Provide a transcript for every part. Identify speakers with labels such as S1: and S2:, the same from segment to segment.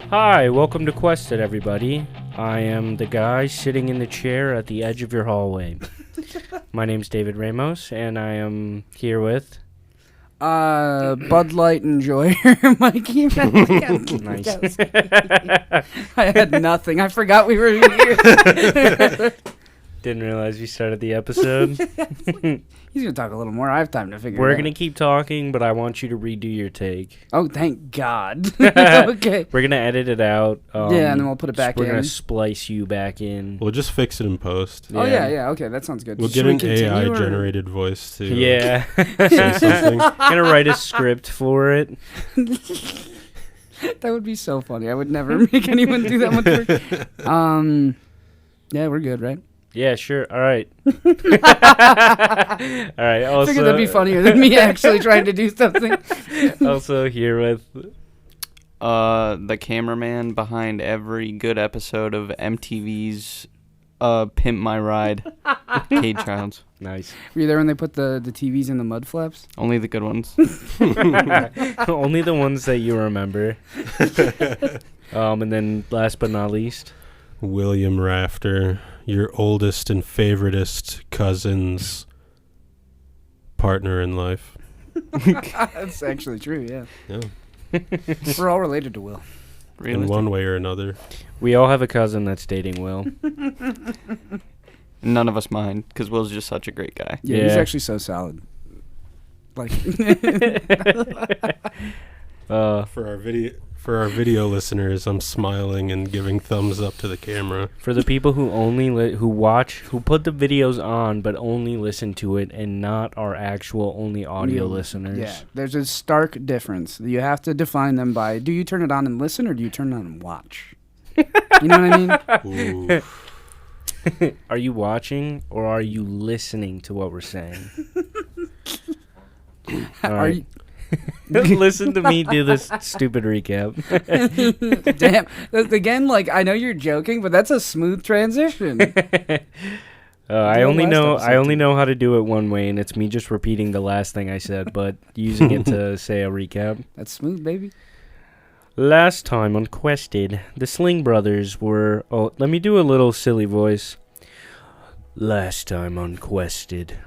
S1: Hi, welcome to Quested, everybody. I am the guy sitting in the chair at the edge of your hallway. My name's David Ramos, and I am here with...
S2: Bud Light enjoyer, Mikey.
S1: Nice.
S2: I had nothing. I forgot we were here.
S1: Didn't realize we started the episode.
S2: He's going to talk a little more. I have time to figure it out.
S1: We're going to keep talking, but I want you to redo your take.
S2: Oh, thank God. Okay.
S1: We're going to edit it out.
S2: Yeah, and then we'll put it back in.
S1: We're going to splice you back in.
S3: We'll just fix it in post.
S2: Oh, yeah. Okay, that sounds good.
S3: We'll get an AI-generated voice, too.
S1: Yeah.
S3: Say something.
S1: I'm going to write a script for it.
S2: That would be so funny. I would never make anyone do that much work. Yeah, we're good, right?
S1: Yeah, sure. All right. All right. Also,
S2: I figured that'd be funnier than me actually trying to do something.
S1: Also here with
S4: the cameraman behind every good episode of MTV's Pimp My Ride, Cade Childs.
S1: Nice.
S2: Were you there when they put the TVs in the mud flaps?
S4: Only the good ones.
S1: Only the ones that you remember. And then last but not least,
S3: William Rafter, your oldest and favoritist cousin's partner in life.
S2: That's actually true, yeah.
S3: Yeah.
S2: We're all related to Will.
S3: In one way or another.
S1: we all have a cousin that's dating Will.
S4: None of us mind, because Will's just such a great guy.
S2: Yeah, he's
S1: Yeah.
S2: actually so solid. Like,
S3: For our video listeners, I'm smiling and giving thumbs up to the camera.
S1: For the people who only who put the videos on but only listen to it and not our actual only audio listeners.
S2: yeah, there's a stark difference. You have to define them by: do you turn it on and listen, or do you turn it on and watch? You know what I mean?
S3: Ooh.
S1: Are you watching or are you listening to what we're saying? All
S2: Are
S1: right.
S2: you,
S1: Listen to me do this stupid recap.
S2: damn. Again, like, I know you're joking, but that's a smooth transition.
S1: I only
S2: last
S1: know
S2: episode,
S1: how to do it one way, and it's me just repeating the last thing I said, but using it to say a recap.
S2: That's smooth, baby.
S1: Last time on Quested, the Sling Brothers were... Oh, let me do a little silly voice. Last time on Quested,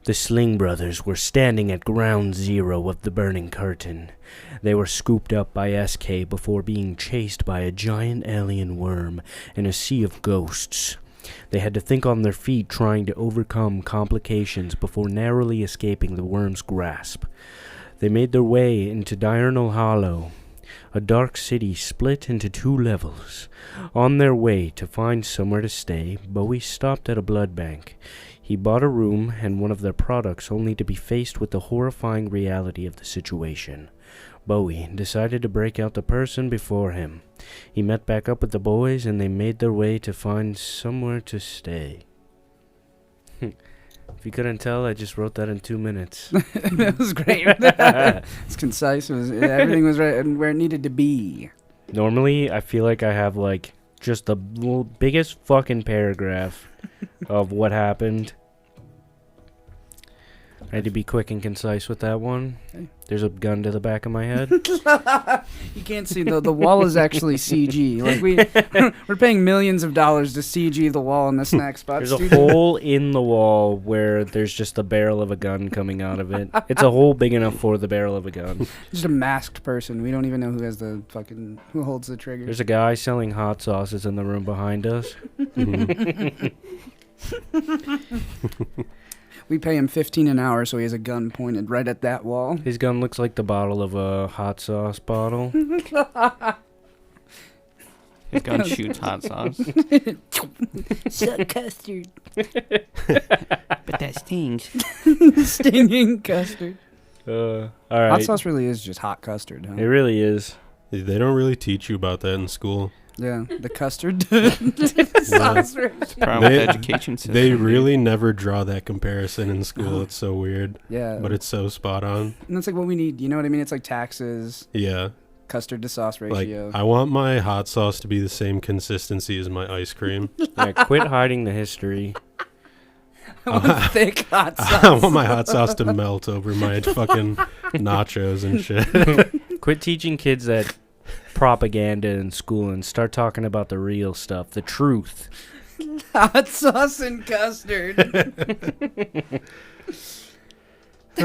S1: the Sling Brothers were standing at ground zero of the burning curtain. They were scooped up by SK before being chased by a giant alien worm in a sea of ghosts. They had to think on their feet, trying to overcome complications before narrowly escaping the worm's grasp. They made their way into Diurnal Hollow, a dark city split into 2 levels. On their way to find somewhere to stay, Bowie stopped at a blood bank. He bought a room and one of their products only to be faced with the horrifying reality of the situation. Bowie decided to break out the person before him. He met back up with the boys and they made their way to find somewhere to stay. If you couldn't tell, I just wrote that in 2 minutes.
S2: That was great. It's concise. Everything was right and where it needed to be.
S1: Normally, I feel like I have like just the biggest fucking paragraph of what happened. I had to be quick and concise with that one.
S2: Okay.
S1: There's a gun to the back of my head.
S2: You can't see the wall is actually CG. Like we're paying millions of dollars to CG the wall in the snack spot.
S1: There's a
S2: studio.
S1: hole in the wall where there's just the barrel of a gun coming out of it. It's a hole big enough for the barrel of a gun.
S2: Just a masked person. We don't even know who holds the trigger.
S1: There's a guy selling hot sauces in the room behind us.
S2: We pay him $15 an hour, so he has a gun pointed right at that wall.
S1: His gun looks like the bottle of a hot sauce bottle.
S4: His gun shoots hot sauce.
S2: Suck custard.
S4: But that stings.
S2: Stinging custard.
S1: All right.
S2: Hot sauce really is just hot custard, huh?
S1: It really is.
S3: They don't really teach you about that in school.
S2: Yeah, the custard.
S4: Problem with the education system.
S3: They really never draw that comparison in school. It's so weird.
S2: Yeah.
S3: But it's so spot on.
S2: And that's like what we need. You know what I mean? It's like taxes,
S3: Yeah.
S2: custard to sauce
S3: Like,
S2: ratio.
S3: I want my hot sauce to be the same consistency as my ice cream.
S1: Yeah, quit hiding the history.
S2: I want thick hot sauce.
S3: I want my hot sauce to melt over my fucking nachos and shit.
S1: Quit teaching kids that propaganda in school and start talking about the real stuff, the truth.
S2: Hot sauce and custard.
S1: Now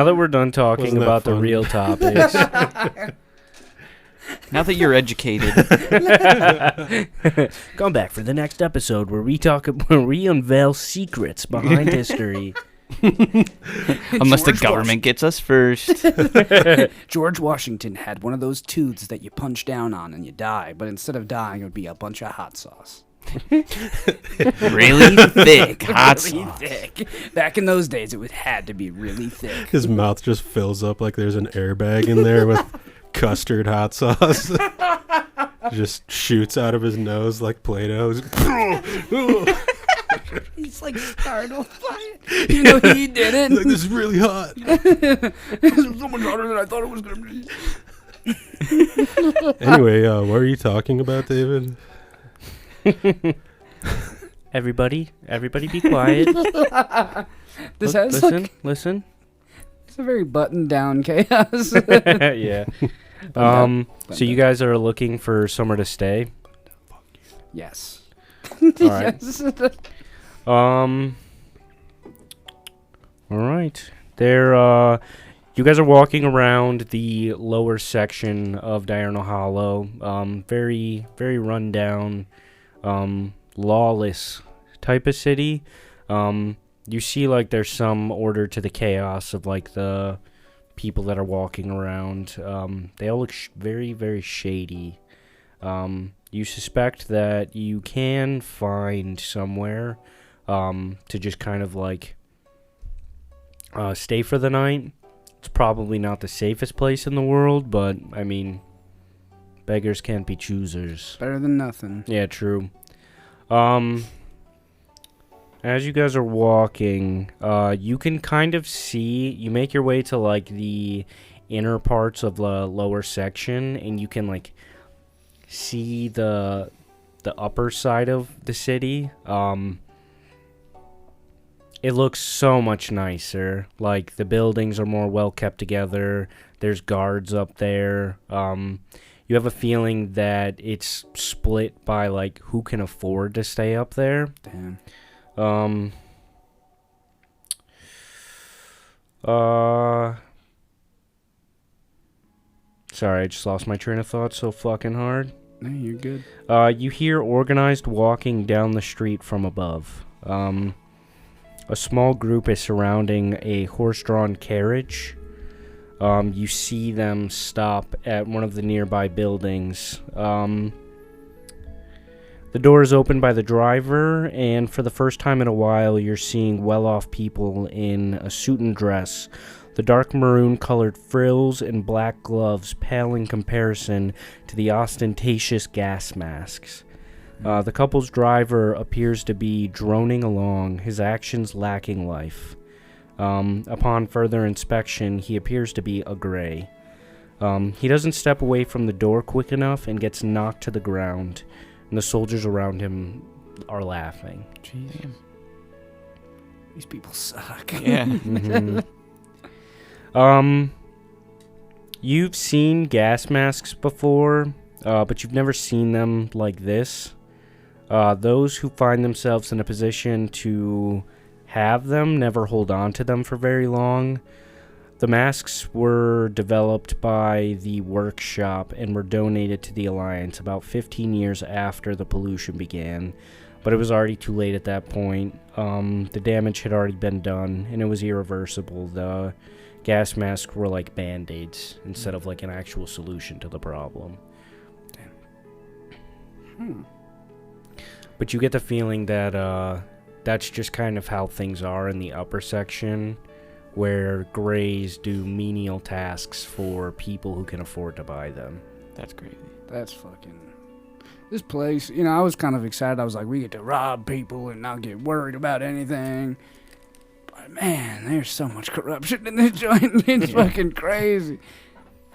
S1: that we're done talking
S3: Wasn't that
S1: about the
S3: fun?
S1: real topics,
S4: Now that you're educated,
S1: come back for the next episode where we unveil secrets behind history.
S4: unless the government gets us first.
S2: George Washington had one of those tooths that you punch down on and you die, but instead of dying, it would be a bunch of hot sauce.
S4: Really thick hot
S2: Really
S4: sauce.
S2: thick. Back in those days, it had to be really thick.
S3: His mouth just fills up like there's an airbag in there with custard hot sauce. Just shoots out of his nose like Play-Doh.
S2: He's like startled by it, even though he did it.
S3: Like, this is really hot.
S2: This is so much hotter than I thought it was going to be.
S3: Anyway, what are you talking about, David?
S1: Everybody be quiet.
S2: This has
S1: Listen.
S2: it's a very buttoned down chaos.
S1: Yeah. So you guys are looking for somewhere to stay?
S2: Yes.
S1: All right.
S2: Yes.
S1: All right. You guys are walking around the lower section of Diurnal Hollow. Very, very rundown, lawless type of city. You see, like, there's some order to the chaos of, like, the people that are walking around. They all look very, very shady. You suspect that you can find somewhere to just kind of, like, stay for the night. It's probably not the safest place in the world, but, I mean, beggars can't be choosers.
S2: Better than nothing.
S1: Yeah, true. As you guys are walking, you can kind of see, you make your way to, like, the inner parts of the lower section, and you can, like, see the upper side of the city. It looks so much nicer. Like, the buildings are more well kept together. There's guards up there. You have a feeling that it's split by, like, who can afford to stay up there.
S2: Damn.
S1: Sorry, I just lost my train of thought so fucking hard.
S2: No, you're good.
S1: You hear organized walking down the street from above. A small group is surrounding a horse-drawn carriage. You see them stop at one of the nearby buildings. The door is opened by the driver, and for the first time in a while, you're seeing well-off people in a suit and dress. The dark maroon-colored frills and black gloves pale in comparison to the ostentatious gas masks. The couple's driver appears to be droning along, his actions lacking life. Upon further inspection, he appears to be a gray. He doesn't step away from the door quick enough and gets knocked to the ground, and the soldiers around him are laughing.
S2: Jeez. These people suck.
S4: Yeah.
S1: Mm-hmm. You've seen gas masks before, but you've never seen them like this. Those who find themselves in a position to have them never hold on to them for very long. The masks were developed by the workshop and were donated to the Alliance about 15 years after the pollution began, but it was already too late at that point. The damage had already been done, and it was irreversible. The gas masks were like band-aids instead of like an actual solution to the problem. But you get the feeling that that's just kind of how things are in the upper section, where grays do menial tasks for people who can afford to buy them.
S4: That's crazy.
S2: That's fucking... This place, you know, I was kind of excited. I was like, we get to rob people and not get worried about anything. But man, there's so much corruption in this joint. It's fucking crazy.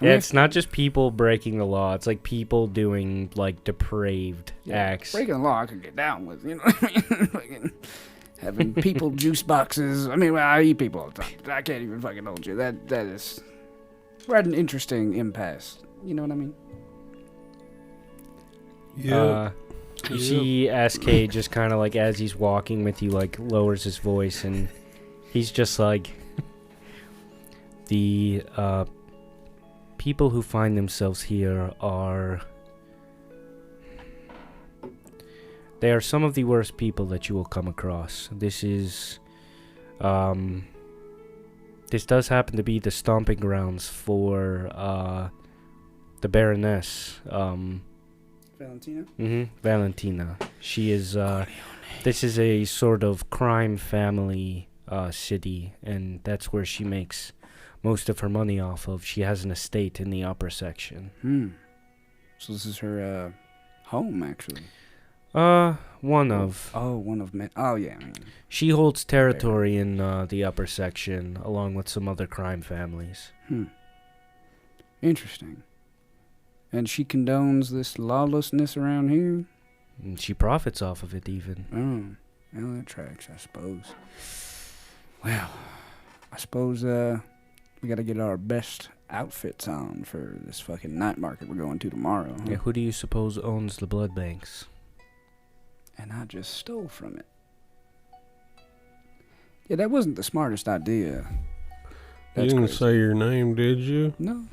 S1: Yeah, it's not just people breaking the law. It's like people doing, like, depraved acts.
S2: Breaking the law I could get down with, you know what I mean? Fucking having people juice boxes. I mean, well, I eat people all the time. I can't even fucking hold you. That is... We're at an interesting impasse You know what I mean?
S3: Yeah.
S1: You see SK just kind of like as he's walking with you, like lowers his voice, and he's just like, the people who find themselves here they are some of the worst people that you will come across. This does happen to be the stomping grounds for the Baroness.
S2: Valentina?
S1: Valentina. She is, this is a sort of crime family city, and that's where she makes most of her money off of. She has an estate in the upper section.
S2: So this is her home, actually.
S1: One of.
S2: Oh, one of many. Oh, yeah.
S1: She holds territory in the upper section, along with some other crime families.
S2: Interesting. And she condones this lawlessness around here?
S1: And she profits off of it, even.
S2: Oh, well, that tracks, I suppose. Well, I suppose we gotta get our best outfits on for this fucking night market we're going to tomorrow. Huh?
S1: Yeah, who do you suppose owns the blood banks?
S2: And I just stole from it. Yeah, that wasn't the smartest idea.
S3: You didn't say your name, did you?
S2: No.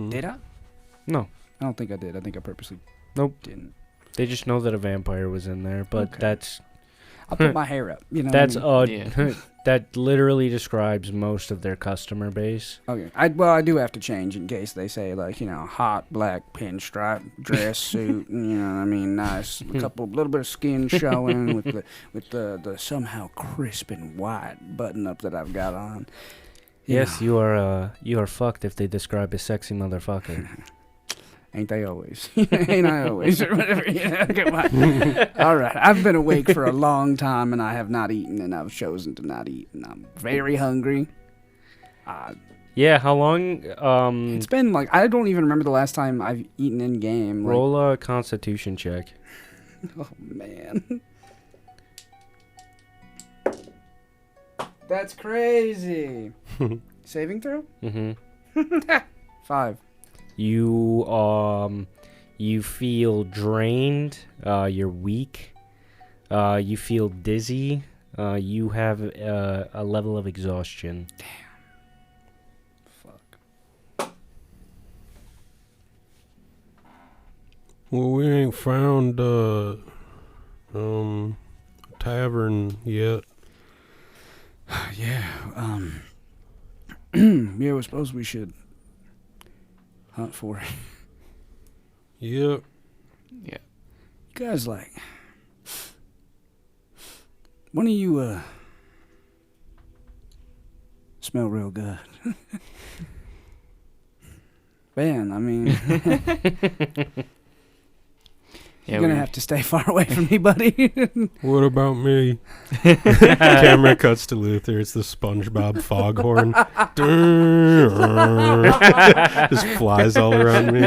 S2: Did I?
S1: No.
S2: I don't think I did. I think I purposely didn't.
S1: They just know that a vampire was in there, but that's...
S2: I'll put my hair up. You know.
S1: That's
S2: what I mean?
S4: Yeah.
S1: that literally describes most of their customer base.
S2: Okay. I do have to change in case they say, like, you know, hot black pinstripe dress suit, and, you know what I mean, nice, little bit of skin showing with the somehow crisp and white button up that I've got on.
S1: Yes, you are fucked if they describe a sexy motherfucker.
S2: Ain't they always? Ain't I always? Or whatever. Come on. All right. I've been awake for a long time, and I have not eaten, and I've chosen to not eat, and I'm very hungry.
S1: Yeah, how long?
S2: It's been like, I don't even remember the last time I've eaten in game. Like,
S1: roll a Constitution check.
S2: Oh, man. That's crazy. Saving throw? 5.
S1: You feel drained. You're weak. You feel dizzy. You have a level of exhaustion.
S2: Damn. Fuck.
S3: Well, we ain't found a tavern yet.
S2: Yeah. Yeah, I suppose we should hunt for it.
S3: Yep.
S4: Yeah.
S2: You guys, like, one of you smell real good. Ben, I mean, you're gonna have to stay far away from me, buddy.
S3: What about me? Camera cuts to Luther. It's the SpongeBob foghorn. Just flies all around me.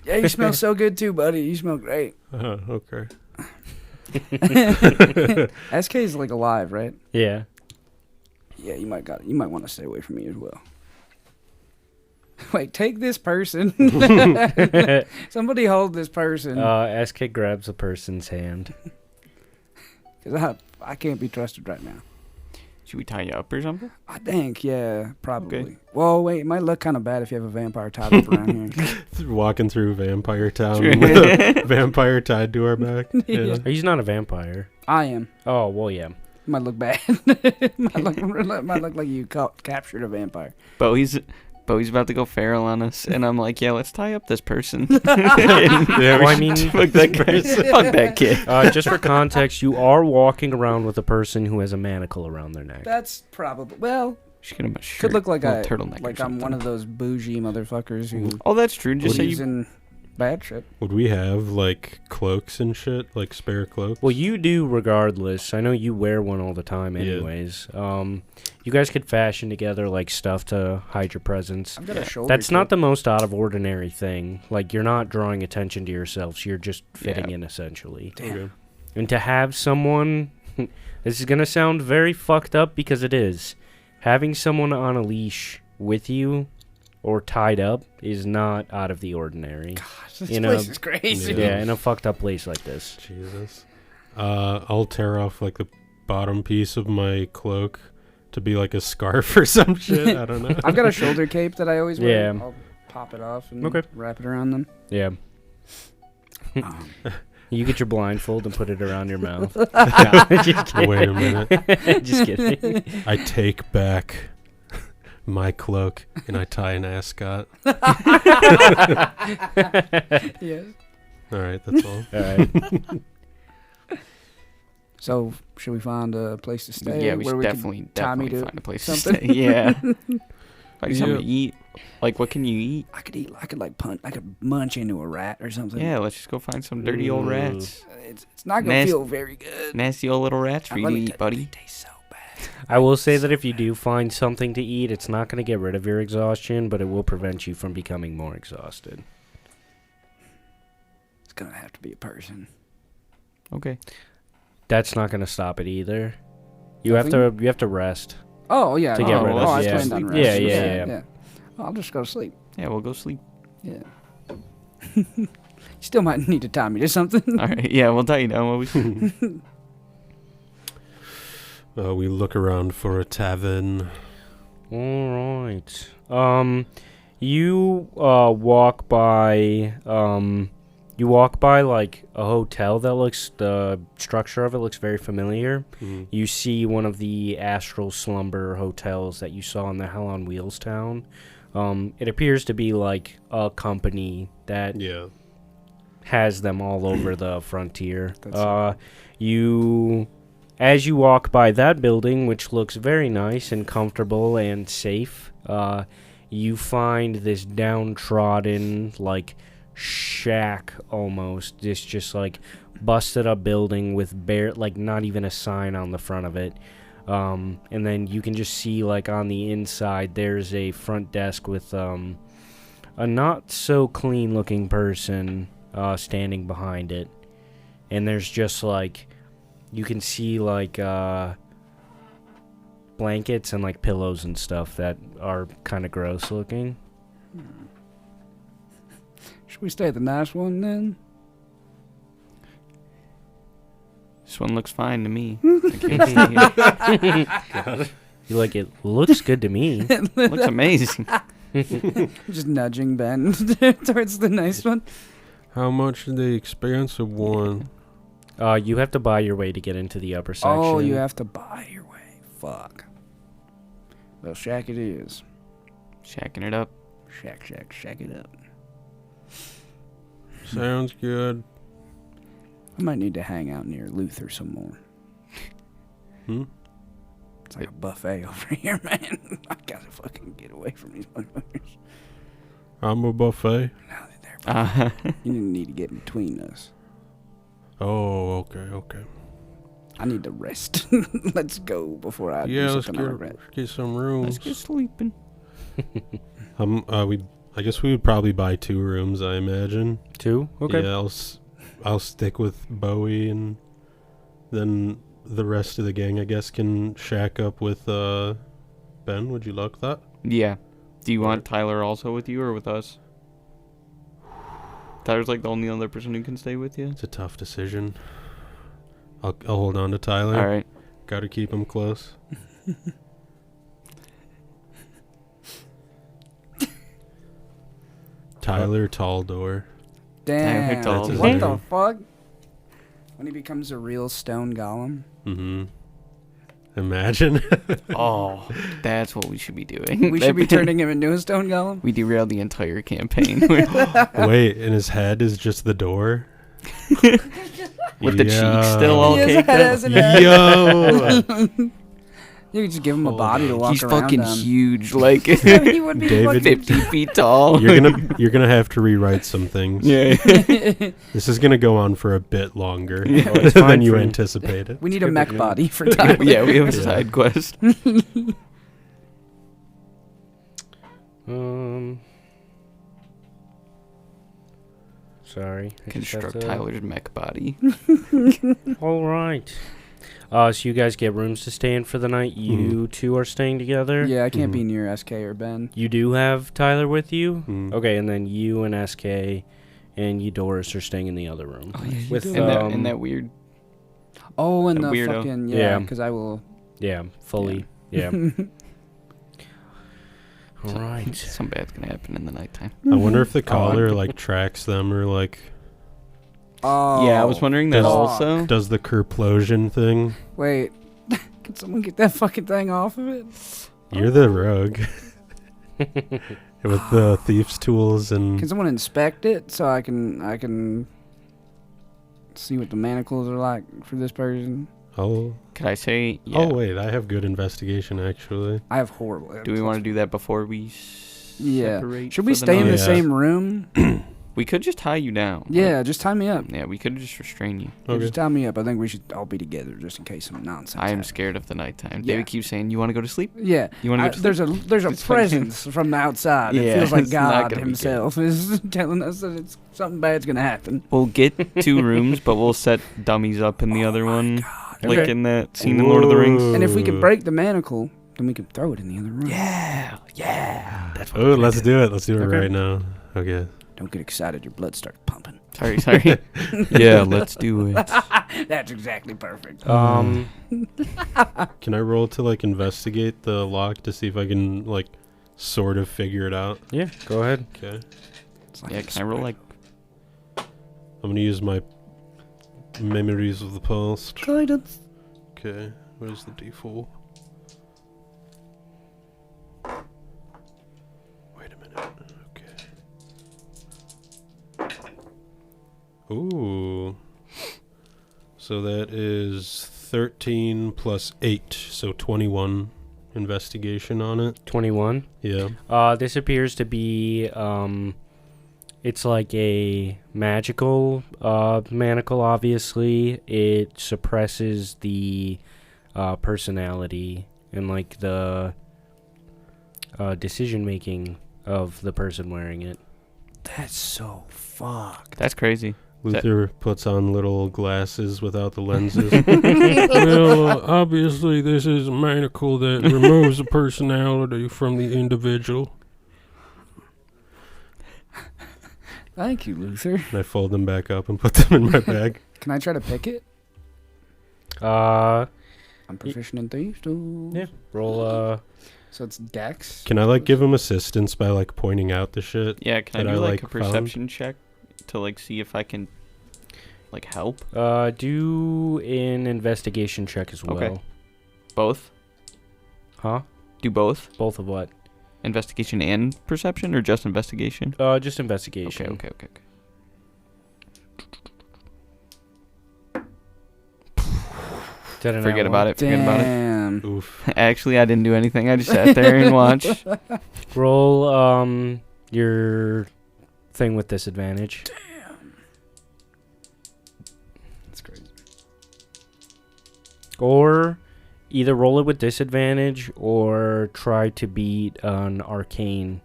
S2: Yeah, you smell so good too, buddy. You smell great.
S3: Okay.
S2: SK's like alive, right?
S1: Yeah.
S2: Yeah, you might want to stay away from me as well. Wait, take this person. Somebody hold this person.
S1: SK grabs a person's hand.
S2: Because I can't be trusted right now.
S4: Should we tie you up or something?
S2: I think, yeah, probably.
S4: Okay.
S2: Well, wait, it might look kind of bad if you have a vampire tied up around here.
S3: Walking through Vampire Town with a vampire tied to our back. Yeah.
S1: He's not a vampire.
S2: I am.
S1: Oh, well, yeah.
S2: Might look bad. might look like you captured a vampire.
S4: Bowie's about to go feral on us, and I'm like, yeah, let's tie up this person.
S1: Well, I mean,
S4: fuck that guy. Fuck that kid.
S1: Just for context, you are walking around with a person who has a manacle around their neck.
S2: That's probably, well,
S4: She could have a shirt,
S2: could look like a
S4: turtleneck.
S2: like
S4: or
S2: I'm one of those bougie motherfuckers who
S4: Oh, that's true. Just say
S2: believes
S4: you.
S2: in bad shit.
S3: Would we have, like, cloaks and shit? Like, spare cloaks?
S1: Well, you do regardless. I know you wear one all the time anyways. You guys could fashion together, like, stuff to hide your presence.
S2: I've got a shoulder.
S1: That's not the most out of ordinary thing. Like, you're not drawing attention to yourselves. You're just fitting in, essentially.
S2: Damn.
S3: Okay.
S1: And to have someone... this is going to sound very fucked up because it is. Having someone on a leash with you or tied up is not out of the ordinary.
S2: Gosh, this
S1: You know,
S2: place is crazy.
S1: Yeah, in a fucked up place like this.
S3: Jesus. I'll tear off like the bottom piece of my cloak to be like a scarf or some shit. I don't know.
S2: I've got a shoulder cape that I always wear.
S1: Yeah.
S2: I'll pop it off and
S1: Okay.
S2: wrap it around them.
S1: Yeah.
S2: Um,
S1: You get your blindfold and put it around your mouth. Just kidding.
S3: Wait a minute.
S1: Just kidding.
S3: I take back my cloak and I tie an ascot.
S2: yes.
S3: All right, that's all.
S1: All right.
S2: So, should we find a place to stay?
S4: Yeah, we
S2: where
S4: should
S2: could
S4: definitely
S2: tie me to
S4: find a place
S2: something?
S4: to stay. Yeah. Like something to
S3: Yeah.
S4: eat. Like, what can you eat?
S2: I could like punch. I could munch into a rat or something.
S4: Yeah, let's just go find some dirty old
S1: Ooh.
S4: rats.
S2: It's not gonna
S4: Nasty-
S2: feel very good.
S4: Nasty old little rats for you
S2: Let
S4: to
S2: me
S4: eat,
S2: tell you,
S4: buddy.
S2: They taste so bad.
S1: I will say that if you do find something to eat, it's not going to get rid of your exhaustion, but it will prevent you from becoming more exhausted.
S2: It's gonna have to be a person.
S4: Okay.
S1: That's not going to stop it either. You have to rest.
S2: Oh yeah.
S1: To get rid of-
S2: I
S1: yeah.
S2: planned on
S1: Yeah,
S2: resting.
S1: yeah.
S2: Oh, I'll just go to sleep.
S4: Yeah, we'll go sleep.
S2: Yeah. You still might need to tie me to something.
S4: All right. Yeah, we'll tie you down while we sleep.
S3: We look around for a tavern.
S1: All right. You walk by. You walk by like a hotel that looks. The structure of it looks very familiar.
S3: Mm.
S1: You see one of the Astral Slumber hotels that you saw in the Hell on Wheels town. It appears to be like a company that
S3: Yeah.
S1: has them all over the frontier.
S2: That's-
S1: As you walk by that building, which looks very nice and comfortable and safe, you find this downtrodden, like, shack almost. This just, like, busted up building with not even a sign on the front of it. And then you can just see, like, on the inside, there's a front desk with, a not so clean looking person, standing behind it. And there's just, like, you can see, like, blankets and, like, pillows and stuff that are kind of gross looking.
S2: Should we stay at the nice one then?
S4: This one looks fine to me. I can't stay here.
S1: You're like, it looks good to me.
S4: Looks amazing.
S2: Just nudging Ben towards the nice one.
S3: How much is the expensive one?
S1: You have to buy your way to get into the upper section.
S2: Oh, you have to buy your way. Fuck. Well, shack it is.
S4: Shacking it up.
S2: Shack it up.
S3: Sounds good.
S2: I might need to hang out near Luther some more.
S3: Hmm?
S2: It's like a buffet over here, man. I gotta fucking get away from these motherfuckers.
S3: I'm a buffet.
S2: Now that they're you need to get between us.
S3: Oh, okay.
S2: I need to rest. Let's go before I
S3: Yeah,
S2: do
S3: let's
S2: something I regret.
S3: get some rooms.
S4: Let's get sleeping.
S3: I guess we would probably buy 2 rooms, I imagine.
S1: 2? Okay.
S3: Yeah, I'll stick with Bowie, and then the rest of the gang, I guess, can shack up with Ben. Would you like that?
S4: Yeah. Do you want Tyler also with you or with us? Tyler's like the only other person who can stay with you.
S3: It's a tough decision. I'll hold on to Tyler.
S4: All right.
S3: Got to keep him close. Tyler Taldor.
S2: Damn.
S4: That's his
S2: What
S3: name.
S2: the fuck? When he becomes a real stone golem.
S3: Mm-hmm. Imagine.
S4: Oh, that's what we should be doing.
S2: We should be turning him into a stone golem.
S4: We derailed the entire campaign.
S3: Wait, and his head is just the door?
S4: With the cheeks still all
S2: He has a
S4: caked
S2: head
S4: up.
S2: as an head.
S3: Yo!
S2: You could just give him a
S3: Hold
S2: body to
S3: on.
S2: walk
S4: He's
S2: around
S4: fucking
S2: on.
S4: huge, like
S2: He would be
S3: David-
S4: 50 feet tall.
S3: You're gonna have to rewrite some things.
S4: Yeah.
S3: This is gonna go on for a bit longer
S1: Oh, it's fine
S3: than you
S1: for-
S3: anticipated.
S2: We need a mech body for Tyler.
S4: Yeah, we have a
S3: Yeah.
S4: side quest.
S1: Sorry. I just have
S4: Construct
S1: to-
S4: Tyler's mech body.
S1: All right. So you guys get rooms to stay in for the night. You two are staying together.
S2: Yeah, I can't be
S3: Mhm.
S2: near SK or Ben.
S1: You do have Tyler with you.
S3: Mm.
S1: Okay, and then you and SK and Eudorus are staying in the other room.
S2: Oh, yeah, you
S1: with
S2: do.
S4: in that weird.
S2: Oh, and
S4: A
S2: the
S4: weirdo.
S2: fucking
S1: Yeah.
S2: because I will.
S1: yeah, fully. Yeah. All right.
S4: Some bad's gonna happen in the nighttime.
S3: I wonder if the
S1: Oh,
S3: collar like tracks them or like
S2: Oh.
S4: Yeah, I was wondering that
S3: Does-
S4: also.
S3: does the kerplosion thing.
S2: Wait, can someone get that fucking thing off of it?
S3: You're the rogue with the thief's tools
S2: Can
S3: and
S2: someone inspect it so I can see what the manacles are like for this person?
S3: oh
S4: Could I say? Yeah.
S3: oh wait, I have good investigation actually.
S2: I have horrible.
S4: Do we want to do that before we
S2: Yeah.
S4: separate?
S2: Should we
S4: for the
S2: stay in
S4: night?
S2: the
S3: Yeah.
S2: same room?
S4: We could just tie you down.
S2: Yeah, just tie me up.
S4: Yeah, we could just restrain you.
S2: Yeah,
S3: Okay.
S2: just tie me up. I think we should all be together just in case some nonsense.
S4: I am
S2: happens.
S4: scared of the nighttime.
S2: Yeah.
S4: David keeps saying, "You want to go to sleep?
S2: Yeah,
S4: You want to go to sleep?"
S2: there's a
S4: It's fucking-
S2: presence from the outside. It
S4: Yeah,
S2: feels like
S4: it's not
S2: God
S4: gonna be
S2: Himself is telling us that it's something bad's gonna happen.
S4: We'll get 2 rooms, but we'll set dummies up in the other one, like
S1: Okay.
S4: in that scene in Lord of the Rings.
S2: And if we can
S3: Ooh.
S2: break the manacle, then we can throw it in the other room.
S4: Yeah.
S1: That's what
S3: Oh, let's do it. Let's do it
S1: Okay.
S3: right now. Okay.
S2: Don't get excited. Your blood starts pumping.
S4: Sorry. Yeah, let's do it.
S2: That's exactly perfect.
S1: Um,
S3: Can I roll to like investigate the lock to see if I can like sort of figure it out?
S1: yeah, go ahead.
S3: Okay.
S2: It's like
S4: Yeah,
S2: a
S4: can I roll like?
S3: I'm gonna use my memories of the past.
S2: guidance?
S3: Okay. Where's the D4? Wait a minute. Okay. Ooh. So that is 13 plus 8, so 21 investigation on it.
S1: 21.
S3: Yeah.
S1: This appears to be, it's like a magical manacle, obviously. It suppresses the personality and, like, the decision-making of the person wearing it.
S2: That's so fucked.
S4: That's crazy.
S3: Luther puts on little glasses without the lenses. Well, obviously this is a manacle that removes the personality from the individual.
S2: Thank you, Luther.
S3: And I fold them back up and put them in my bag.
S2: Can I try to pick it?
S1: Uh,
S2: I'm proficient in thieves tools.
S1: yeah. Roll,
S2: So it's Dex.
S3: Can I like give him assistance by like pointing out the shit?
S4: Yeah, can
S3: That
S4: I do
S3: I,
S4: like a
S3: like, found?
S4: perception check to like see if I can like help?
S1: do an investigation check as well.
S4: Okay. Both?
S1: Huh?
S4: Do both?
S1: Both of what?
S4: Investigation and perception, or just investigation?
S1: Just investigation.
S4: Okay. Forget about it. Forget about it.
S2: Damn.
S3: Oof.
S4: Actually, I didn't do anything. I just sat there and watched.
S1: Roll your thing with disadvantage.
S2: That's crazy.
S1: Or either roll it with disadvantage or try to beat an arcane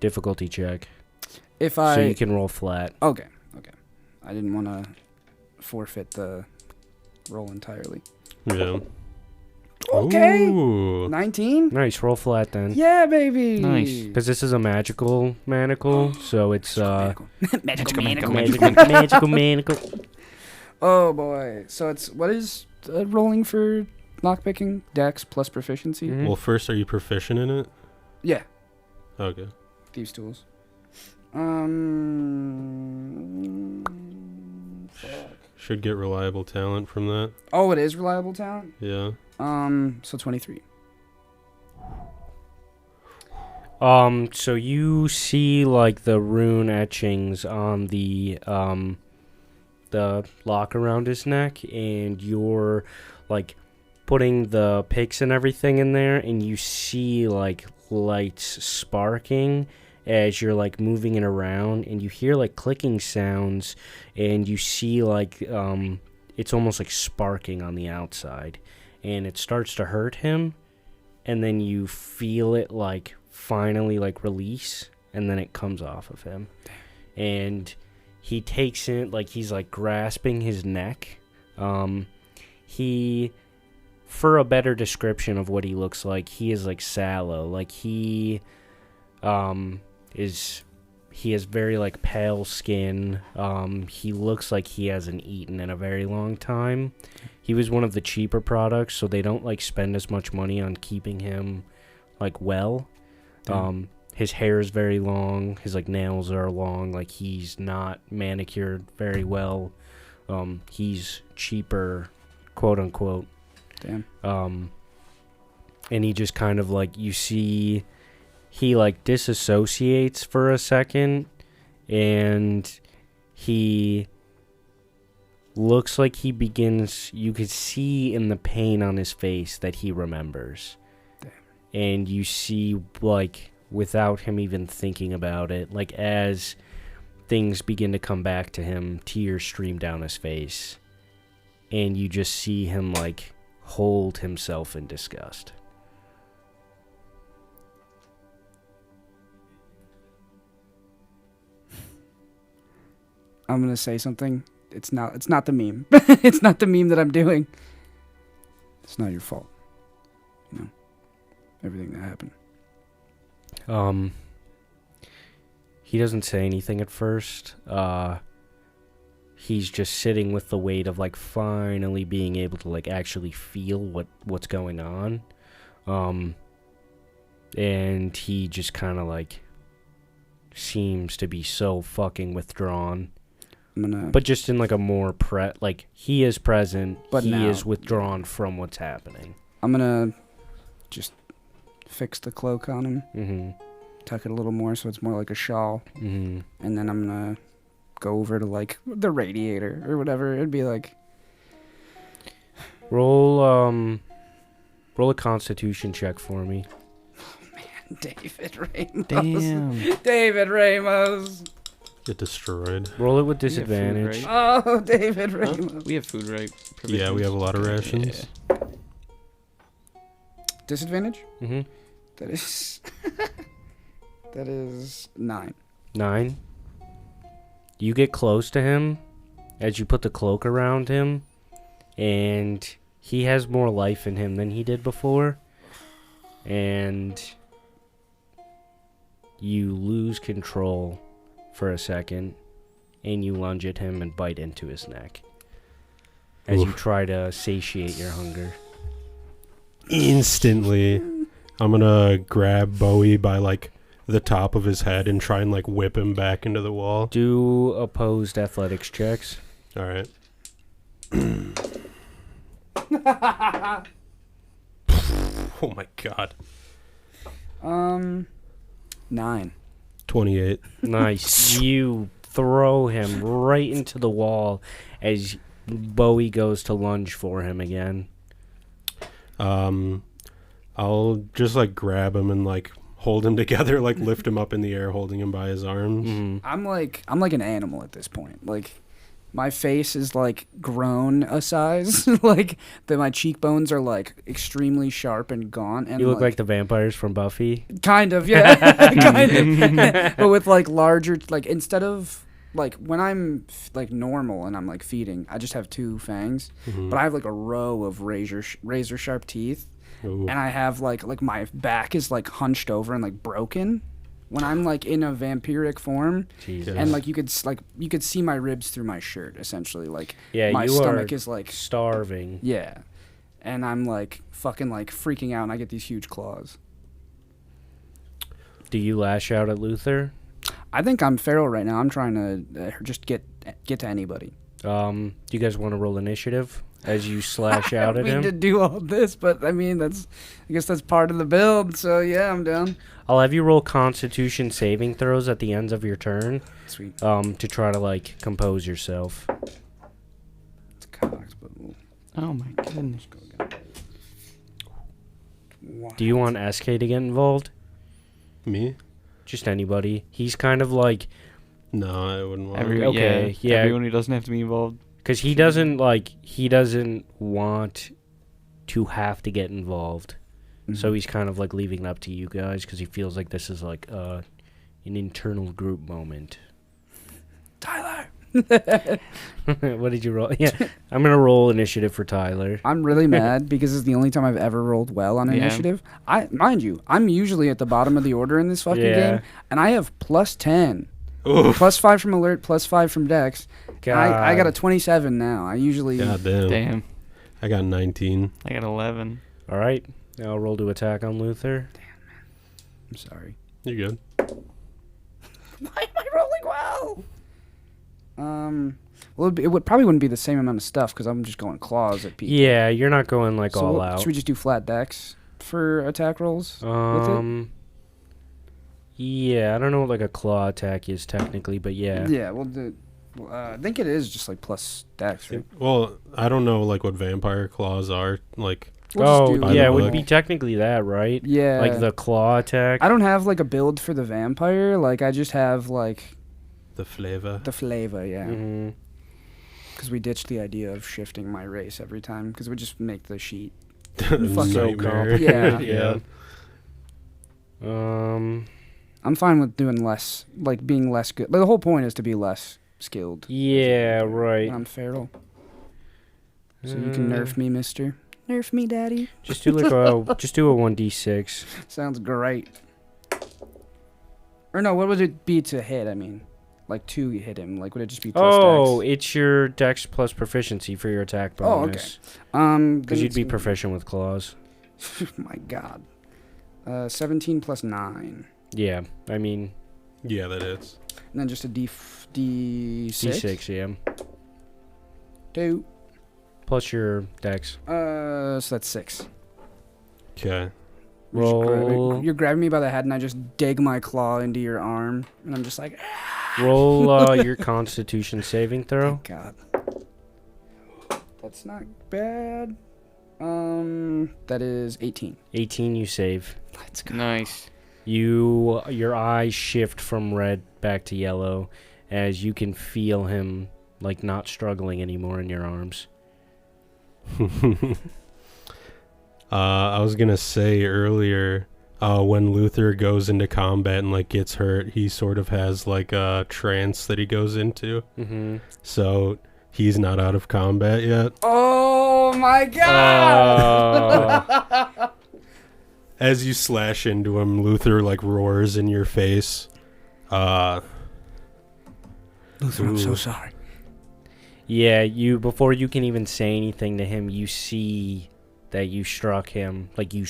S1: difficulty check.
S2: If I
S1: So you can roll flat.
S2: okay. I didn't want to forfeit the roll entirely.
S3: Yeah.
S2: Okay.
S3: Ooh.
S2: 19?
S1: Nice, roll flat then.
S2: Yeah, baby.
S4: Nice.
S1: Because this is a magical manacle, so it's
S2: Magical manacle.
S1: magical manacle.
S2: Oh boy. So it's what is rolling for lockpicking? Dex plus proficiency?
S1: Mhm.
S3: Well, first, are you proficient in it?
S2: Yeah.
S3: Okay.
S2: Thieves tools. Fuck.
S3: Should get reliable talent from that.
S2: Oh, it is reliable talent.
S3: Yeah.
S2: So 23.
S1: So you see like the rune etchings on the lock around his neck, and you're like putting the picks and everything in there, and you see like lights sparking as you're like moving it around, and you hear like clicking sounds, and you see like it's almost like sparking on the outside, and it starts to hurt him, and then you feel it like finally like release, and then it comes off of him. And he takes it like he's like grasping his neck. He for a better description of what he looks like, he is like sallow. Like he has very like pale skin. He looks like he hasn't eaten in a very long time. He was one of the cheaper products, so they don't like spend as much money on keeping him like well. His hair is very long. His like nails are long. Like he's not manicured very well. He's cheaper, quote unquote.
S2: Damn.
S1: And he just kind of like, you see, he like disassociates for a second, and he looks like he begins, you could see in the pain on his face that he remembers.
S2: Damn.
S1: And you see, like, without him even thinking about it, like as things begin to come back to him, tears stream down his face, and you just see him like hold himself in disgust.
S2: I'm gonna say something. It's not the meme. It's not the meme that I'm doing. It's not your fault. You know, everything that happened.
S1: He doesn't say anything at first. He's just sitting with the weight of like finally being able to like actually feel what's going on. And he just kind of like seems to be so fucking withdrawn. But just in like a more like he is present, but he is withdrawn from what's happening.
S2: I'm gonna just fix the cloak on him.
S1: Mm-hmm.
S2: Tuck it a little more so it's more like a shawl.
S1: Mm-hmm.
S2: And then I'm gonna go over to like the radiator or whatever. It'd be like
S1: roll a constitution check for me.
S2: Oh man, David Ramos.
S4: Damn.
S2: David Ramos.
S3: Get destroyed.
S1: Roll it with disadvantage.
S4: Food, right?
S2: Oh, David
S4: Huh?
S2: Ramos.
S4: We have food, right?
S3: Yeah, we have a lot of rations.
S4: Yeah.
S2: Disadvantage?
S1: Mm-hmm.
S2: That is that is 9.
S1: 9. You get close to him as you put the cloak around him, and he has more life in him than he did before, and you lose control for a second, and you lunge at him and bite into his neck as you try to satiate your hunger.
S3: Instantly, I'm gonna grab Bowie by like the top of his head and try and like whip him back into the wall.
S1: Do opposed athletics checks.
S3: All right. Oh my god.
S2: 9.
S3: 28.
S1: Nice. You throw him right into the wall as Bowie goes to lunge for him again.
S3: I'll just like grab him and like hold him together, like lift him up in the air, holding him by his arms.
S1: Mm.
S2: I'm like an animal at this point. Like my face is like grown a size. Like my cheekbones are like extremely sharp and gaunt. And
S1: You look like the vampires from Buffy.
S2: kind of, yeah, kind of. But with like larger, like instead of like when I'm like normal and I'm like feeding, I just have 2 fangs.
S3: Mhm.
S2: But I have like a row of razor sharp teeth.
S3: Ooh.
S2: And I have like my back is like hunched over and like broken when I'm like in a vampiric form.
S1: Jesus.
S2: And like you could see my ribs through my shirt essentially. Like
S1: Yeah,
S2: my
S1: you
S2: stomach
S1: are
S2: is like
S1: starving.
S2: yeah, and I'm like fucking like freaking out and I get these huge claws.
S1: Do you lash out at Luther?
S2: I think I'm feral right now. I'm trying to just get to anybody.
S1: Do you guys want to roll initiative as you slash out at
S2: We
S1: him?
S2: did do all this, but I mean I guess that's part of the build. So yeah, I'm down.
S1: I'll have you roll Constitution saving throws at the ends of your turn.
S2: Sweet.
S1: To try to like compose yourself.
S2: It's cocked, but we'll
S4: Oh my goodness.
S2: go again. Wow.
S1: Do you want SK to get involved?
S3: Me?
S1: Just anybody. He's kind of like,
S3: No, I wouldn't want.
S1: Okay, yeah.
S4: Everyone who doesn't have to be involved.
S1: because he doesn't want to have to get involved. So he's kind of like leaving it up to you guys because he feels like this is like an internal group moment.
S2: Tyler.
S1: What did you roll? Yeah, I'm gonna roll initiative for Tyler.
S2: I'm really mad because it's the only time I've ever rolled well on
S4: Yeah.
S2: initiative. Mind you, I'm usually at the bottom of the order in this fucking game, and I have plus 10.
S3: Oof.
S2: Plus 5 from alert, plus 5 from dex. I got a
S1: God.
S2: 27 now. I usually...
S3: God damn.
S4: Damn.
S3: I got 19.
S4: I got 11.
S1: All right, now I'll roll to attack on Luther.
S2: I'm sorry.
S3: You're good.
S2: Why am I rolling well? Well, probably wouldn't be the same amount of stuff because I'm just going claws at people.
S1: Yeah, you're not going like
S2: So
S1: all out.
S2: should we just do flat dex for attack rolls? with it?
S1: Yeah, I don't know what like a claw attack is technically, but yeah.
S2: Yeah, I think it is just like plus dex, right?
S3: Well, I don't know like what vampire claws are. Like,
S2: We'll just
S1: Oh,
S2: do
S1: yeah, it
S3: book.
S1: would be technically that, right?
S2: Yeah.
S1: Like the claw attack.
S2: I don't have like a build for the vampire. Like I just have like
S3: the flavor.
S2: the flavor, yeah.
S1: Mhm.
S2: Because we ditched the idea of shifting my race every time because it would just make the sheet.
S1: So
S3: Nightmare.
S2: Yeah.
S1: Yeah.
S2: I'm fine with doing less, like being less good. Like, the whole point is to be less skilled.
S1: Yeah, right.
S2: When I'm feral. So you can nerf me, mister. Nerf me, daddy.
S1: Just do like a just do a 1d6.
S2: Sounds great. Or no, what would it be to hit? I mean, like to hit him. Like, would it just be plus
S1: Oh,
S2: dex?
S1: it's your dex plus proficiency for your attack
S2: Oh, okay.
S1: bonus.
S2: Then
S1: Because you'd
S2: it's
S1: be
S2: gonna
S1: proficient with claws.
S2: My God. 17 plus 9.
S1: Yeah, I mean
S3: Yeah, that is.
S2: And then just a D6.
S1: d6, yeah.
S2: 2.
S1: Plus your dex.
S2: So that's 6.
S3: Okay.
S1: Roll.
S2: You're grabbing me by the head, and I just dig my claw into your arm, and I'm just like,
S1: Roll your Constitution saving throw.
S2: God. That's not bad. That is 18.
S1: 18, you save.
S2: Let's go.
S4: Nice.
S1: Your eyes shift from red back to yellow as you can feel him like not struggling anymore in your arms.
S3: I was gonna say earlier, when Luther goes into combat and like gets hurt, he sort of has like a trance that he goes into.
S1: Mm-hmm.
S3: So he's not out of combat yet.
S2: Oh my God!
S3: As you slash into him, Luther like roars in your face.
S2: Luther, I'm so
S3: Ooh.
S2: sorry.
S1: Yeah, before you can even say anything to him, you see that you struck him, like you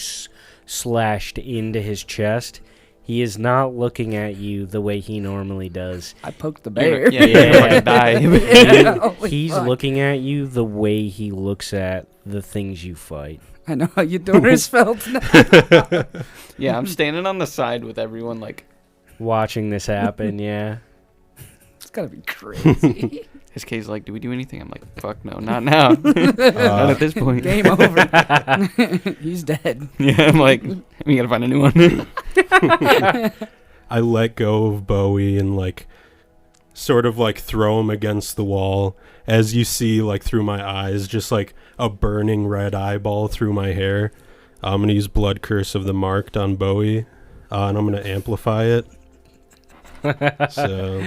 S1: slashed into his chest. He is not looking at you the way he normally does.
S2: I poked the bear.
S4: Yeah, you're gonna fucking die.
S2: Yeah, holy
S1: He's
S2: fuck.
S1: looking at you the way he looks at the things you fight.
S2: I know how you Doris felt.
S4: Yeah, I'm standing on the side with everyone like,
S1: Watching this happen, yeah.
S2: It's gotta be crazy.
S4: SK's like, do we do anything? I'm like, fuck no, not now. Not at this point.
S2: Game over. He's dead.
S4: Yeah, I'm like, we gotta find a new one.
S3: I let go of Bowie and like sort of like throw him against the wall as you see like through my eyes just like a burning red eyeball through my hair. I'm gonna use Blood Curse of the Marked on Bowie, and I'm gonna amplify it. So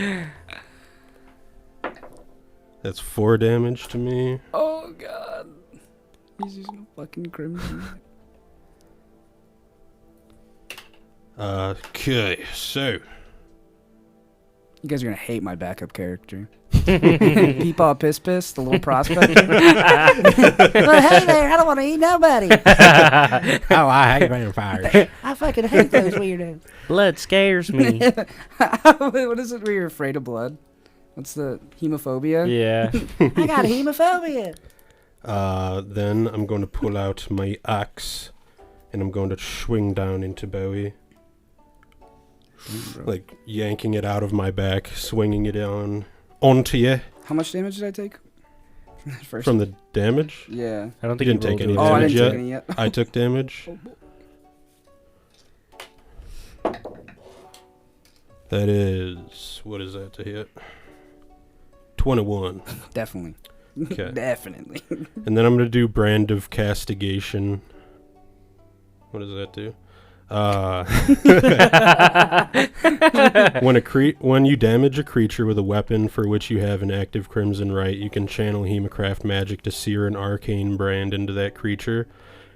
S3: that's 4 damage to me.
S2: Oh God. He's using a fucking crimson.
S3: Okay, so
S2: You guys are gonna hate my backup character. Peepaw Piss Piss, the little prospector. Well, hey there, I don't want to eat nobody.
S3: oh, I hate vampires.
S2: I fucking hate those weirdos.
S1: Blood scares me.
S2: What is it where you're afraid of blood? What's the hemophobia?
S1: Yeah.
S2: I got hemophobia.
S3: Then I'm going to pull out my axe and I'm going to swing down into Bowie. Like yanking it out of my back, swinging it down onto you.
S2: How much damage did I take? First.
S3: From the damage?
S2: Yeah.
S1: I don't think
S3: You didn't
S1: rolled
S3: take any
S1: it.
S2: Oh, I
S3: damage
S2: didn't take
S3: yet?
S2: any yet.
S3: I took damage. That is, what is that to hit? 21.
S2: Definitely.
S3: Okay.
S2: Definitely.
S3: And then I'm going to do Brand of Castigation. What does that do? When you damage a creature with a weapon for which you have an active Crimson Right, you can channel Hemocraft magic to sear an arcane brand into that creature.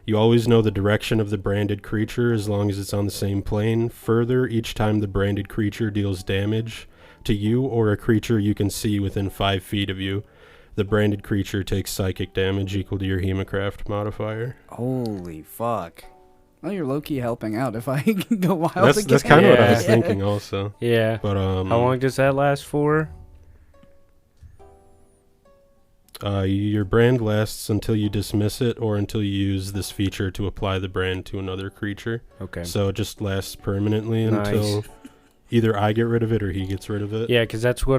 S3: You always know the direction of the branded creature as long as it's on the same plane. Further, each time the branded creature deals damage to you or a creature you can see within 5 feet of you, the branded creature takes psychic damage equal to your Hemocraft modifier.
S2: Holy fuck. Well, you're low-key helping out if I can go wild again.
S3: That's kind of what I was
S1: Yeah.
S3: thinking also.
S1: Yeah.
S3: But
S1: How long does that last for?
S3: Your brand lasts until you dismiss it or until you use this feature to apply the brand to another creature.
S1: Okay.
S3: So it just lasts permanently
S1: Nice.
S3: until either I get rid of it or he gets rid of it.
S1: Yeah, because that's what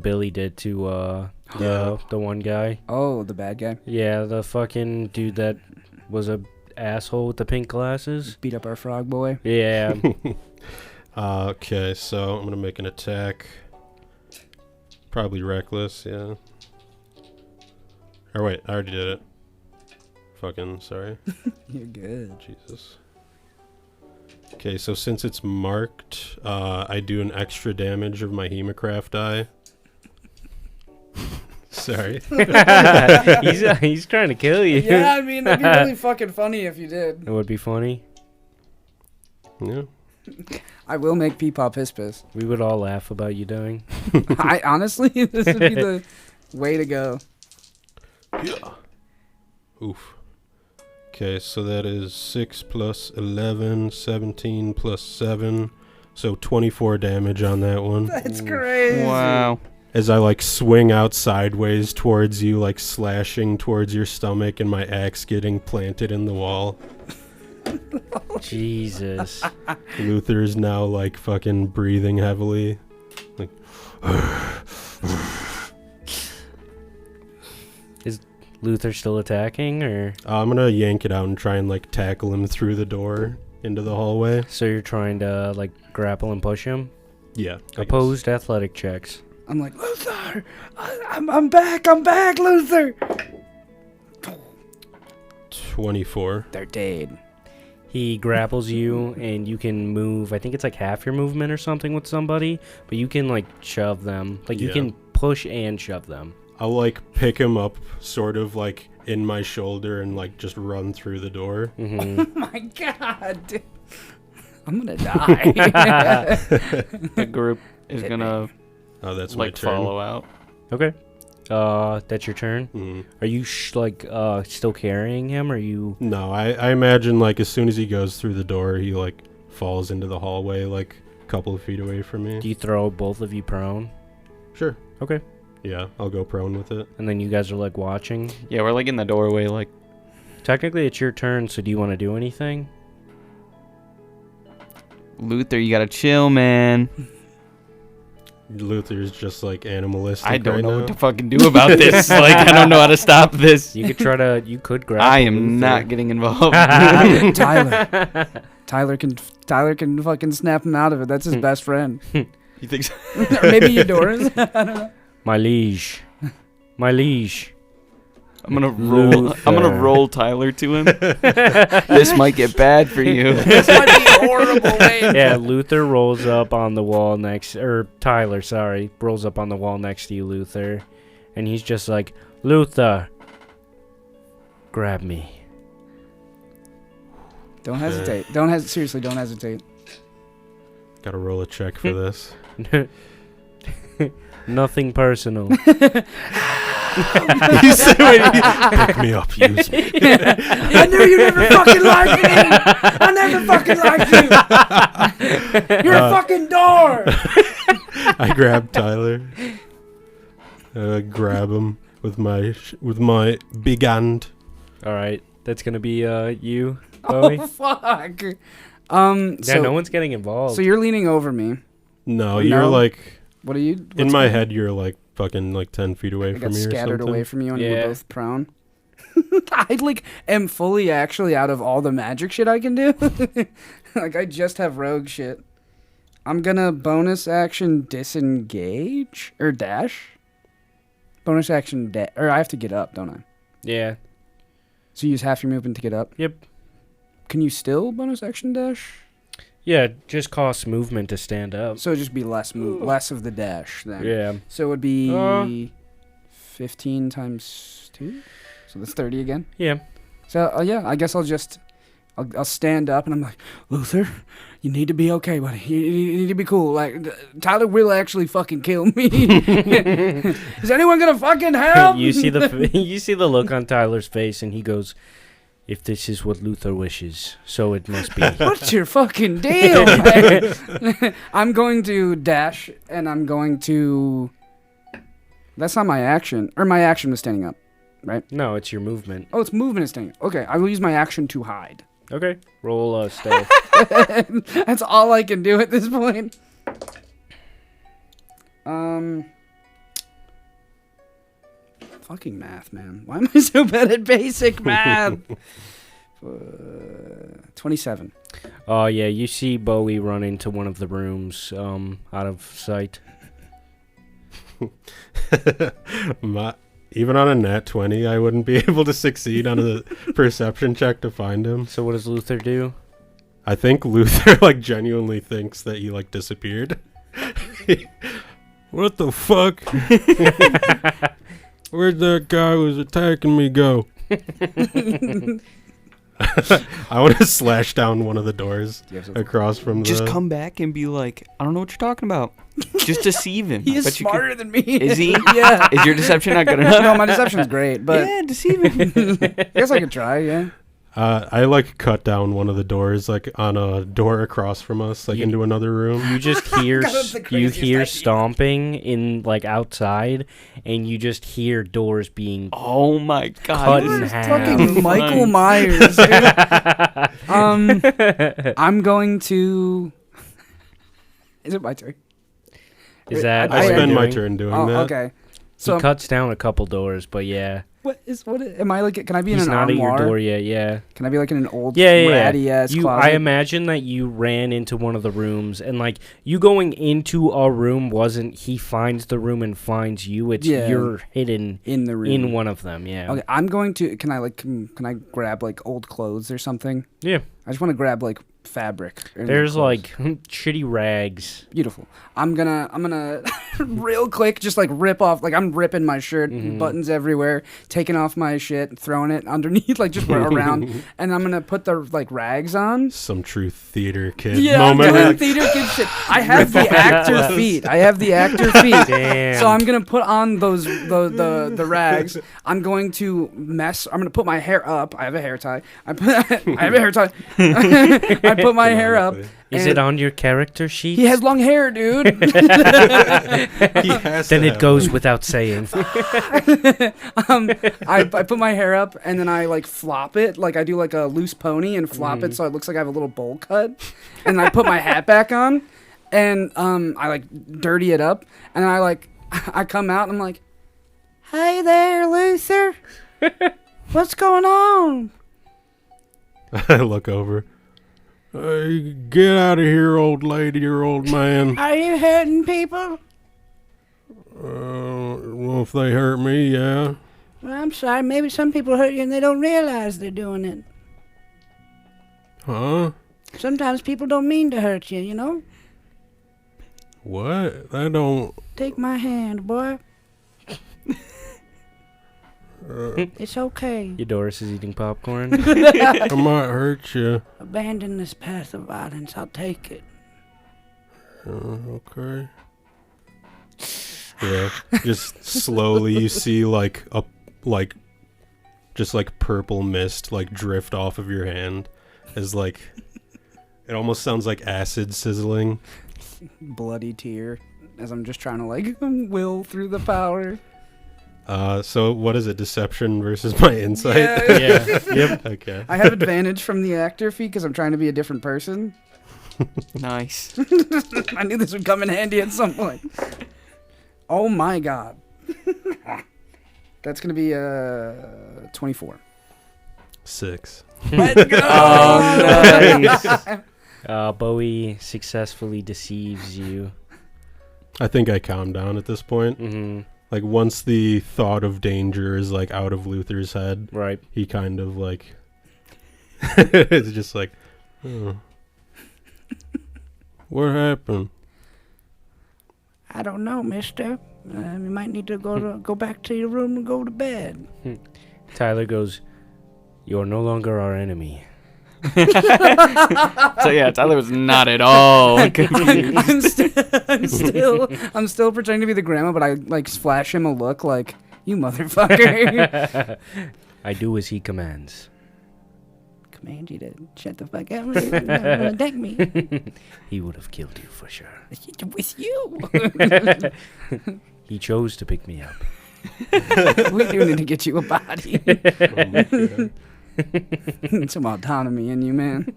S1: Billy did to
S3: Yeah.
S1: the one guy.
S2: Oh, the bad guy.
S1: Yeah, the fucking dude that was a asshole with the pink glasses.
S2: Beat up our frog boy.
S1: Yeah.
S3: Okay, so I'm gonna make an attack. Probably reckless, yeah. Or wait, I already did it. Fucking sorry.
S2: You're good.
S3: Jesus. Okay, so since it's marked, I do an extra damage of my Hemocraft die. Sorry.
S1: he's trying to kill you.
S2: Yeah, I mean, that'd be really fucking funny if you did.
S1: It would be funny.
S3: Yeah.
S2: I will make Peepaw piss.
S1: We would all laugh about you dying.
S2: I honestly, this would be the way to go.
S3: Yeah. Oof. Okay, so that is 6 plus 11, 17 plus 7. So 24 damage on that one.
S2: That's crazy.
S4: Wow.
S3: As I like swing out sideways towards you, like slashing towards your stomach and my axe getting planted in the wall.
S1: Jesus.
S3: Luther is now like fucking breathing heavily. Like
S1: Is Luther still attacking, or
S3: I'm gonna yank it out and try and like tackle him through the door into the hallway.
S1: so you're trying to like grapple and push him?
S3: Yeah. I guess.
S1: Opposed athletic checks.
S2: I'm like, Luther, I'm back, Luther.
S3: 24.
S2: They're dead.
S1: He grapples you, and you can move. I think it's like half your movement or something with somebody, but you can like shove them. Like you
S3: Yeah.
S1: can push and shove them.
S3: I'll like pick him up sort of like in my shoulder and like just run through the door.
S1: Hmm
S2: Oh my god. I'm gonna die.
S4: The group is gonna
S3: Oh, that's my
S4: like
S3: turn.
S4: follow out.
S1: Okay. That's your turn.
S3: Mhm.
S1: Are you still carrying him? Or are you?
S3: No, I imagine like as soon as he goes through the door, he like falls into the hallway like a couple of feet away from me.
S1: Do you throw both of you prone?
S3: Sure.
S1: Okay.
S3: Yeah, I'll go prone with it.
S1: And then you guys are like watching.
S4: Yeah, we're like in the doorway, like
S1: Technically, it's your turn. So do you want to do anything?
S4: Luther, you gotta chill, man.
S3: Luther's just like animalistic.
S4: I don't
S3: right
S4: know
S3: now.
S4: what to fucking do about this. Like, I don't know how to stop this.
S1: You could try to. You could grab.
S4: I am not getting involved.
S2: Tyler can fucking snap him out of it. That's his best friend.
S4: You think so?
S2: Or maybe Eudora's. I don't know.
S1: My liege. My liege.
S4: I'm gonna roll Tyler to him. This might get bad for you.
S2: This might be horrible.
S1: Yeah, Luther rolls up on the wall Tyler, rolls up on the wall next to you, Luther. And he's just like, Luther, grab me.
S2: Don't hesitate. Seriously, don't hesitate.
S3: Gotta roll a check for this.
S1: Nothing personal.
S3: He said, pick me up, use me.
S2: I knew you never fucking liked me. I never fucking liked you. You're a fucking door.
S3: I grab Tyler. Grab him with my big hand.
S1: All right, that's gonna be you, Bowie.
S2: Oh fuck.
S1: Yeah,
S2: So,
S1: no one's getting involved.
S2: so you're leaning over me.
S3: No,
S2: No?
S3: you're like
S2: What are you?
S3: in
S2: what's
S3: my
S2: going-
S3: head. You're like fucking like 10 feet away
S2: I
S3: from
S2: got
S3: me or
S2: scattered
S3: something.
S2: away from you and
S1: Yeah.
S2: we're both prone. I like am fully actually out of all the magic shit I can do. Like I just have rogue shit. I'm gonna bonus action disengage or dash. Bonus action or I have to get up, don't I?
S1: Yeah.
S2: So you use half your movement to get up.
S1: Yep.
S2: can you still bonus action dash?
S1: Yeah, it just costs movement to stand up.
S2: So it'd just be less of the dash then.
S1: Yeah.
S2: So it would be 15 times 2? So that's 30 again?
S1: Yeah.
S2: So, yeah, I guess I'll stand up and I'm like, Luther, you need to be okay, buddy. You need to be cool. Like, Tyler will actually fucking kill me. Is anyone gonna fucking help?
S1: You see the look on Tyler's face, and he goes, "If this is what Luther wishes, so it must be."
S2: What's your fucking deal? I'm going to dash, and I'm going to... That's not my action. Or my action was standing up, right?
S1: No, it's your movement.
S2: Oh, it's movement is standing up. Okay, I will use my action to hide.
S1: Okay. Roll stealth.
S2: That's all I can do at this point. Fucking math, man. Why am I so bad at basic math? 27.
S1: Oh, yeah, you see Bowie run into one of the rooms out of sight.
S3: Even on a nat 20, I wouldn't be able to succeed on a perception check to find him.
S1: So what does Luther do?
S3: I think Luther, like, genuinely thinks that he, like, disappeared. What the fuck? Where'd that guy who was attacking me go? I want to slash down one of the doors across from the...
S4: Just come back and be like, I don't know what you're talking about. Just deceive him.
S2: He is smarter than me.
S4: Is he?
S2: Yeah.
S4: Is your deception not good enough?
S2: No, my deception's great, but...
S4: Yeah, deceive him.
S2: I guess I could try, yeah.
S3: I like cut down one of the doors, like on a door across from us, like into another room.
S1: You just hear
S2: That's the craziest idea.
S1: stomping in like outside, and you just hear doors being
S4: Oh my
S1: cut
S4: god.
S1: in
S2: It's
S1: half.
S2: fucking Michael Myers, dude. I'm going to... Is it my turn?
S1: Is that
S3: I
S2: I
S1: what
S3: spend
S1: you're
S3: my
S1: doing?
S3: turn doing
S2: Oh,
S3: that.
S2: okay.
S1: He
S2: So
S1: cuts down a couple doors, but yeah,
S2: am I like? Can I be
S1: he's
S2: in an
S1: not at your
S2: armoire?
S1: door yet. Yeah,
S2: Can I be like in an old
S1: yeah.
S2: ratty ass
S1: I
S2: closet?
S1: imagine that you ran into one of the rooms, and like you going into a room wasn't. He finds the room and finds you. It's you're hidden
S2: in the room
S1: in one of them. Yeah.
S2: Okay, I'm going to. Can I grab like old clothes or something?
S1: Yeah.
S2: I just want to grab like fabric. and
S1: There's
S2: clothes.
S1: like shitty rags.
S2: Beautiful. I'm gonna real quick just like rip off, like I'm ripping my shirt, buttons everywhere, taking off my shit, throwing it underneath, like just around, and I'm gonna put the like rags on.
S3: Some true theater kid
S2: Yeah,
S3: moment.
S2: I'm
S3: where,
S2: doing
S3: like,
S2: theater kid shit. I have the actor feet.
S1: Damn.
S2: So I'm gonna put on those the rags. I'm going to put my hair up. I have a hair tie. I have a hair tie. I put my hair up.
S1: Is it on your character sheet?
S2: He has long hair, dude.
S3: He has
S1: Then
S3: to
S1: it
S3: have
S1: goes without saying.
S2: I put my hair up and then I like flop it, like I do like a loose pony and flop it so it looks like I have a little bowl cut. And I put my hat back on and I like dirty it up and I come out and I'm like, "Hey there, Luther. What's going on?"
S3: I look over. Hey, get out of here, old lady or old man.
S2: Are you hurting people?
S3: Well, if they hurt me, yeah.
S2: Well, I'm sorry. Maybe some people hurt you and they don't realize they're doing it.
S3: Huh?
S2: Sometimes people don't mean to hurt you, you know?
S3: What? I don't...
S2: Take my hand, boy. It's okay.
S1: Eudorus is eating popcorn.
S3: I might hurt you.
S2: Abandon this path of violence. I'll take it.
S3: Okay. Yeah. Just slowly you see just purple mist like drift off of your hand as like it almost sounds like acid sizzling.
S2: Bloody tear as I'm just trying to like will through the power.
S3: So what is it? Deception versus my insight?
S1: Yeah. Yep.
S3: Okay.
S2: I have advantage from the actor fee because I'm trying to be a different person.
S4: Nice.
S2: I knew this would come in handy at some point. Oh my god. That's gonna be 24.
S3: 6.
S2: Let's go!
S4: Oh, nice.
S1: Bowie successfully deceives you.
S3: I think I calm down at this point.
S1: Mm-hmm.
S3: Like once the thought of danger is like out of Luther's head,
S1: Right.
S3: he kind of like It's just like, oh. What happened?
S2: I don't know, mister. You might need to go back to your room and go to bed.
S1: Tyler goes, "You're no longer our enemy."
S4: So yeah, Tyler was not at all confused.
S2: I'm still pretending to be the grandma, but I like flash him a look like, you motherfucker.
S1: I do as he commands.
S2: Command you to shut the fuck up. Don't attack me.
S1: He would have killed you for sure.
S2: With you.
S1: He chose to pick me up.
S2: We do need to get you a body.
S3: Oh my God.
S2: Some autonomy in you, man.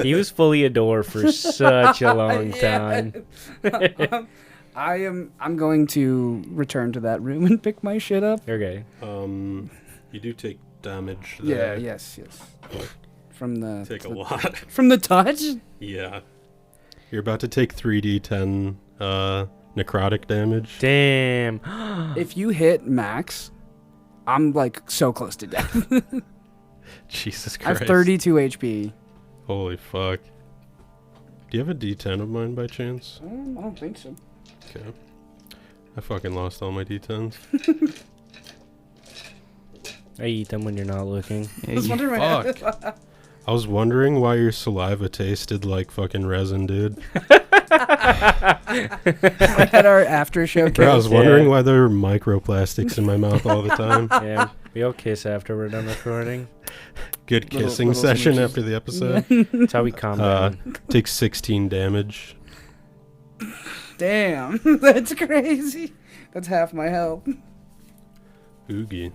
S1: He was fully a door for such a long time.
S2: I'm going to return to that room and pick my shit up.
S1: Okay.
S3: You do take damage
S2: Yeah,
S3: there.
S2: yes. From the
S3: Take a lot.
S2: From the touch?
S3: Yeah. You're about to take 3d10 necrotic damage.
S1: Damn.
S2: If you hit max, I'm like so close to death.
S3: Jesus
S2: I
S3: Christ.
S2: have 32 HP.
S3: Holy fuck. Do you have a d10 of mine by chance?
S2: I don't think so.
S3: Okay. I fucking lost all my d10s.
S1: I eat them when you're not looking.
S2: I was wondering why-
S3: Fuck. I was wondering why your saliva tasted like fucking resin, dude.
S2: I had our after show.
S3: Bro, I was wondering
S1: Yeah.
S3: why there were microplastics in my mouth all the time.
S1: Yeah, we all kiss after we're done recording.
S3: Good
S2: Little-
S3: kissing
S2: little
S3: session
S2: smooches.
S3: after the episode.
S1: That's how we calm down.
S3: Take 16 damage.
S2: Damn, that's crazy. That's half my health.
S3: Oogie.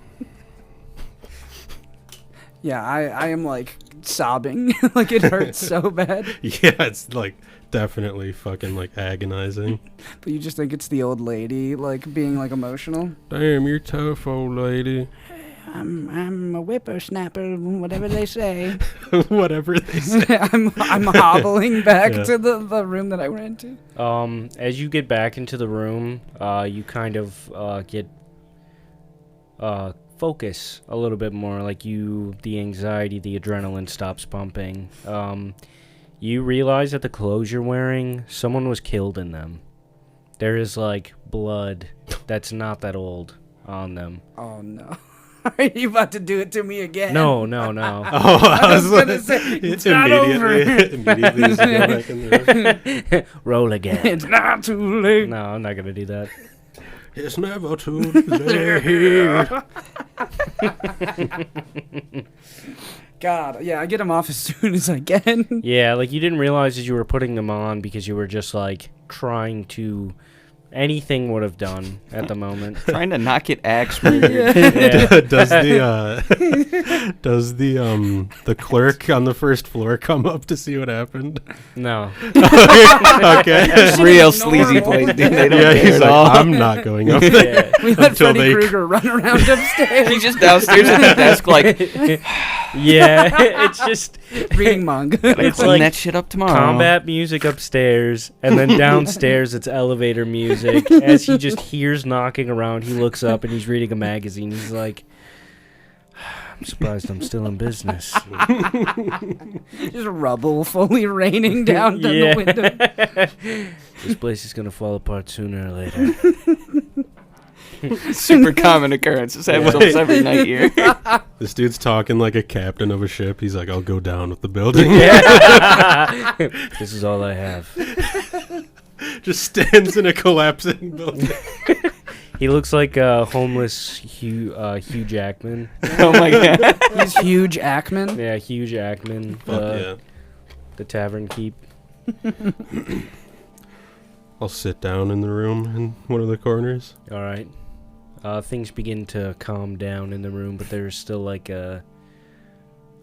S2: Yeah, I am like sobbing. Like it hurts so bad.
S3: Yeah, it's like definitely fucking like agonizing.
S2: But you just think it's the old lady like being like emotional.
S3: Damn, you're tough, old lady.
S2: I'm a whippersnapper, whatever they say.
S3: Whatever they say.
S2: I'm hobbling back
S3: Yeah.
S2: to the room that I went to.
S1: As you get back into the room, you kind of get focus a little bit more. Like the anxiety, the adrenaline stops pumping. You realize that the clothes you're wearing, someone was killed in them. There is like blood that's not that old on them.
S2: Oh no. Are you about to do it to me again?
S1: No.
S3: Oh, I
S2: was gonna say, it's not over.
S3: Immediately just go back in the room.
S1: Roll again.
S2: It's not too late.
S1: No, I'm not gonna do that.
S3: It's never too late.
S2: God, yeah, I get them off as soon as I can.
S1: Yeah, like you didn't realize that you were putting them on because you were just like trying to. Anything would have done at the moment.
S4: Trying to not get axe murdered.
S1: Yeah.
S3: Does the clerk on the first floor come up to see what happened?
S1: No.
S3: Okay.
S4: Real sleazy place, dude. They don't
S3: Yeah,
S4: care
S3: he's
S4: at
S3: like,
S4: all.
S3: I'm not going up there.
S1: Yeah.
S2: We let
S3: Until
S2: Freddy
S3: they-
S2: Krueger run around upstairs
S4: He's just downstairs at the desk, like,
S1: Yeah, it's just
S2: reading manga.
S1: it's
S4: clean
S1: like
S4: that shit up tomorrow.
S1: combat music upstairs, and then downstairs it's elevator music. As he just hears knocking around, he looks up and he's reading a magazine. He's like, I'm surprised I'm still in business.
S2: Just rubble fully raining down
S1: Yeah.
S2: the window.
S1: This place is gonna fall apart sooner or later.
S4: Super common occurrence. This happens almost every night here.
S3: This dude's talking like a captain of a ship. He's like, I'll go down with the building.
S1: This is all I have.
S3: Just stands in a collapsing building.
S1: He looks like a homeless Hugh Jackman.
S4: Oh my god.
S2: He's huge Ackman.
S1: Yeah, Hugh Jackman.
S3: Fuck
S1: The tavern keep.
S3: yeah. I'll sit down in the room in one of the corners.
S1: All right. Things begin to calm down in the room, but there's still like an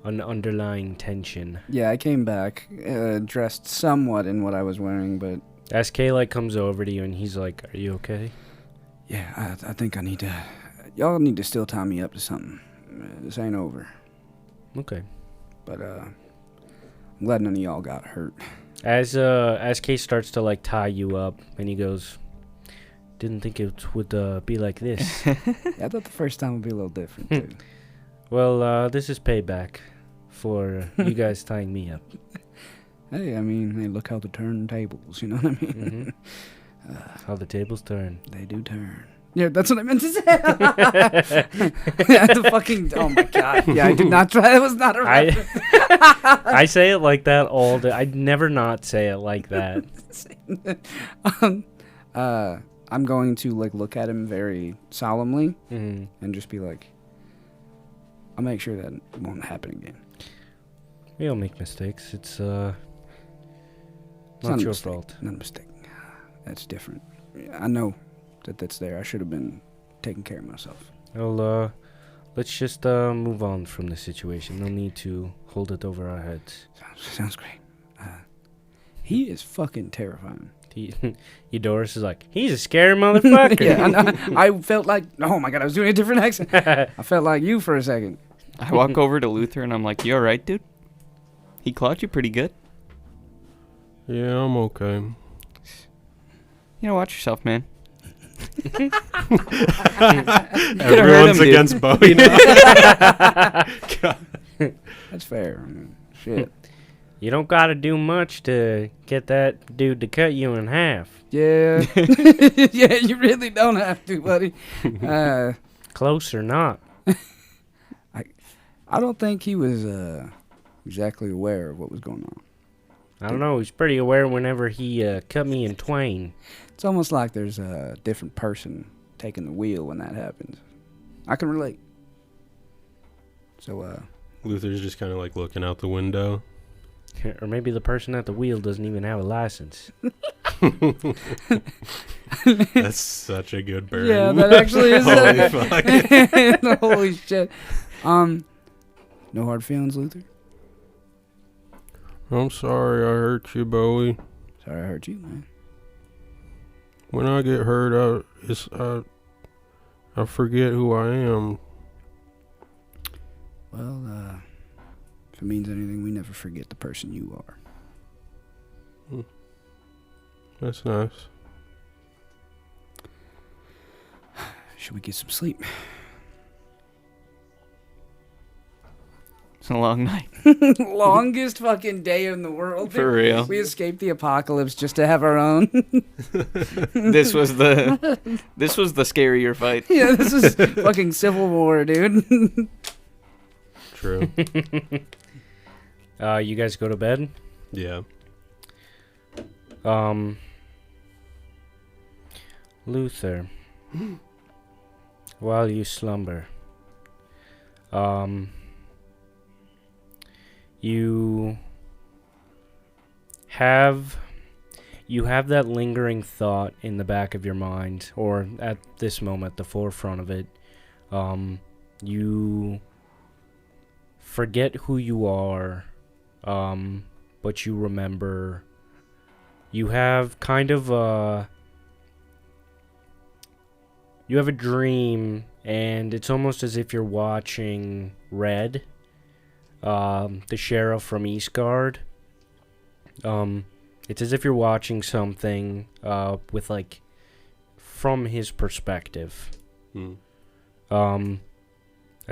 S1: underlying tension.
S2: Yeah, I came back dressed somewhat in what I was wearing, but
S1: As K-Light comes over to you and he's like, "Are you okay?"
S2: yeah, I think I need to. Y'all need to still tie me up to something. This ain't over.
S1: Okay.
S2: But I'm glad none of y'all got hurt.
S1: As K starts to like tie you up, and he goes, "Didn't think it would be like this."
S2: Yeah, I thought the first time would be a little different too.
S1: Well, this is payback for you guys tying me up.
S2: Hey, I mean, hey, look how the turntables, you know what I mean?
S1: How the tables turn.
S2: They do turn. Yeah, that's what I meant to say. The fucking, oh my god. Yeah, I did not try. That was not a reference.
S1: I say it like that all day. I'd never not say it like that.
S2: I'm going to like look at him very solemnly
S1: Mhm.
S2: and just be like, I'll make sure that won't happen again.
S1: We all make mistakes. It's
S2: It's
S1: not
S2: a
S1: your
S2: mistake.
S1: fault.
S2: Not a mistake. That's different. I know that's there. I should have been taking care of myself.
S1: Well, let's just move on from the situation. No need to hold it over our heads.
S2: Sounds great. He is fucking terrifying.
S1: Eudorus is like, he's a scary motherfucker.
S2: Yeah, I felt like, oh my god, I was doing a different accent. I felt like you for a second.
S4: I walk over to Luther and I'm like, you alright, dude? He clawed you pretty good.
S3: Yeah, I'm okay.
S4: You know, watch yourself, man.
S3: Everyone's against Bowie now.
S2: That's fair. I mean, shit.
S1: You don't gotta do much to get that dude to cut you in half.
S2: Yeah. Yeah, you really don't have to, buddy.
S1: Close or not.
S2: I don't think he was exactly aware of what was going on.
S1: I don't know. He's pretty aware whenever he cut me in twain.
S2: It's almost like there's a different person taking the wheel when that happens. I can relate. So,
S3: Luther's just kind of like looking out the window.
S1: Or maybe the person at the wheel doesn't even have a license.
S3: That's such a good burn.
S2: yeah, that actually is.
S3: Holy fuck.
S2: Holy shit. No hard feelings, Luther?
S3: I'm sorry I hurt you, Bowie.
S2: Sorry I hurt you, man.
S3: When I get hurt, I forget who I am.
S2: Well, if it means anything, we never forget the person you are.
S3: That's nice.
S2: Should we get some sleep?
S4: It's a long night.
S2: Longest fucking day in the world.
S4: For real.
S2: We escaped the apocalypse just to have our own.
S4: This was the scarier fight.
S2: Yeah, this is fucking Civil War, dude.
S3: True.
S1: You guys go to bed?
S3: Yeah.
S1: Luther, while you slumber, you have that lingering thought in the back of your mind, or at this moment, the forefront of it. You forget who you are, but you remember. You have kind of you have a dream, and it's almost as if you're watching Red, the sheriff from Eastgard. It's as if you're watching something with, like, from his perspective. A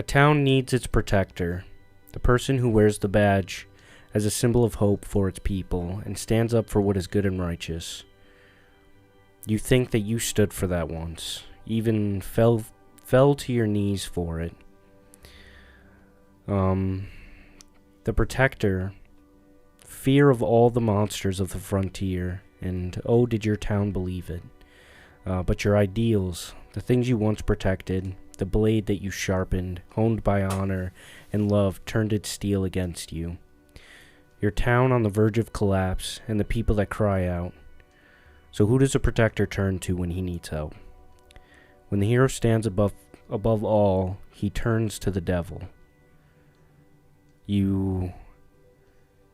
S1: town needs its protector, the person who wears the badge as a symbol of hope for its people and stands up for what is good and righteous. You think that you stood for that once, even fell to your knees for it. The protector, fear of all the monsters of the frontier, and oh, did your town believe it. But your ideals, the things you once protected, the blade that you sharpened, honed by honor and love, turned its steel against you. Your town on the verge of collapse, and the people that cry out. So who does a protector turn to when he needs help? When the hero stands above all, he turns to the devil. You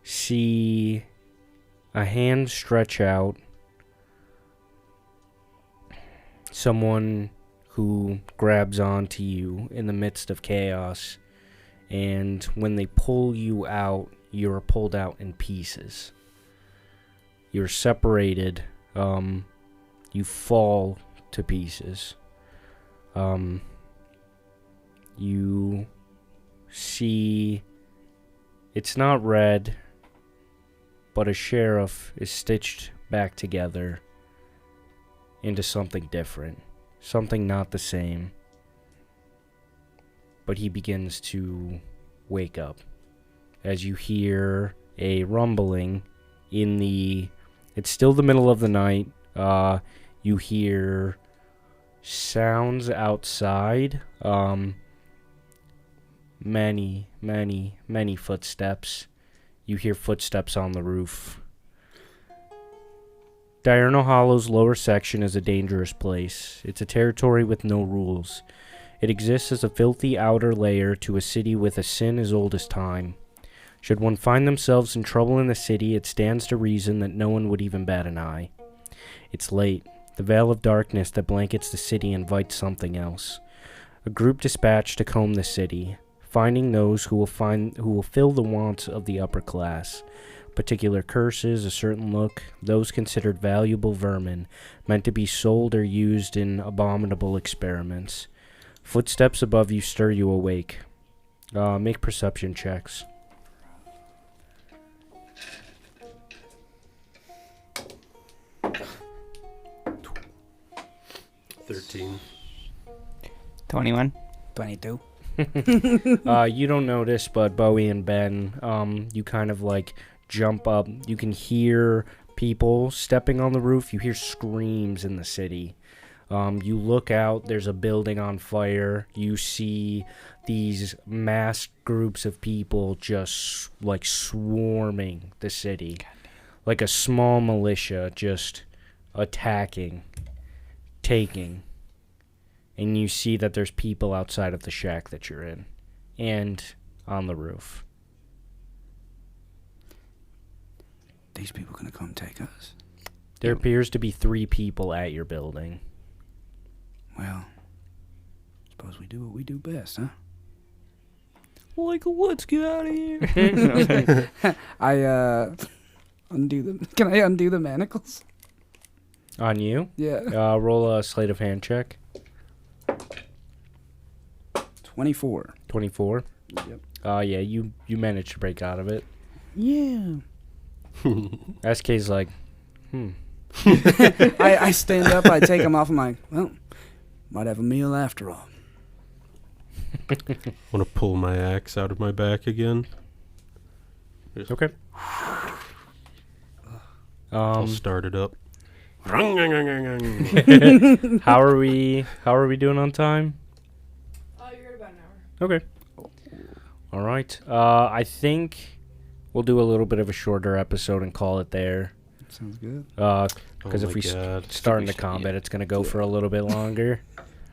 S1: see a hand stretch out, someone who grabs onto you in the midst of chaos, and when they pull you out, you're pulled out in pieces. You're separated. You fall to pieces. You see it's not red, but a sheriff is stitched back together into something different, something not the same. But he begins to wake up as you hear a rumbling in the... It's still the middle of the night. You hear sounds outside. Many footsteps. You hear footsteps on the roof. Diurnal Hollow's lower section is a dangerous place. It's a territory with no rules. It exists as a filthy outer layer to a city with a sin as old as time. Should one find themselves in trouble in the city, it stands to reason that no one would even bat an eye. It's late. The veil of darkness that blankets the city invites something else. A group dispatched to comb the city, finding those who will fill the wants of the upper class. Particular curses, a certain look, those considered valuable vermin, meant to be sold or used in abominable experiments. Footsteps above you stir you awake. Make perception checks.
S3: $13.
S4: 21.
S2: 22.
S1: You don't notice, but Bowie and Ben, you kind of like jump up. You can hear people stepping on the roof. You hear screams in the city. You look out, there's a building on fire. You see these massed groups of people just like swarming the city. Like a small militia just attacking, taking. And you see that there's people outside of the shack that you're in and on the roof.
S2: These people gonna come take us?
S1: There appears to be 3 people at your building.
S2: Well, suppose we do what we do best, huh?
S4: Like, let's get out of here.
S2: I undo them. Can I undo the manacles?
S1: On you?
S2: Yeah.
S1: Roll a sleight of hand check.
S2: 24.
S1: 24?
S2: Yep.
S1: Yeah, you managed to break out of it.
S2: Yeah.
S1: SK's like,
S2: I stand up, I take them off, I'm like, well, might have a meal after all.
S3: Want to pull my axe out of my back again?
S1: Okay.
S3: I'll start it up.
S1: How are we doing on time?
S5: You're at about an hour.
S1: Okay. All right. I think we'll do a little bit of a shorter episode and call it there.
S2: Sounds good.
S1: Because if we start into combat, it's gonna go for a little bit longer.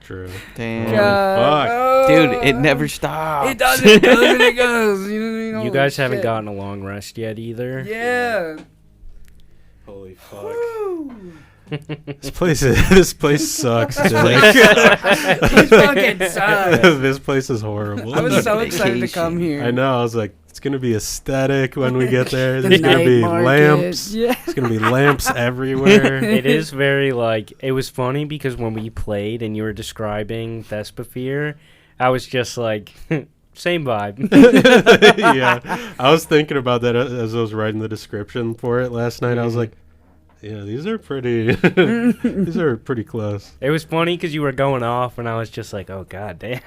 S3: True.
S4: Damn.
S3: Fuck.
S4: Dude, it never stops.
S2: It does, it goes, and it goes. You know,
S1: You guys haven't
S2: shit.
S1: gotten a long rest yet either.
S2: Yeah.
S3: Holy fuck. This place sucks, dude.
S2: This fucking sucks.
S3: This place is horrible.
S2: I was so excited to come here.
S3: I know. I was like, it's gonna be aesthetic when we get there.
S2: The
S3: There's gonna
S2: night
S3: be
S2: market.
S3: lamps.
S2: Yeah.
S3: There's gonna be lamps everywhere.
S1: It is very like, it was funny because when we played and you were describing Thespophere, I was just like, same vibe.
S3: Yeah, I was thinking about that as I was writing the description for it last night. I was like, yeah, these are pretty. These are pretty close.
S1: It was funny because you were going off and I was just like, oh god damn.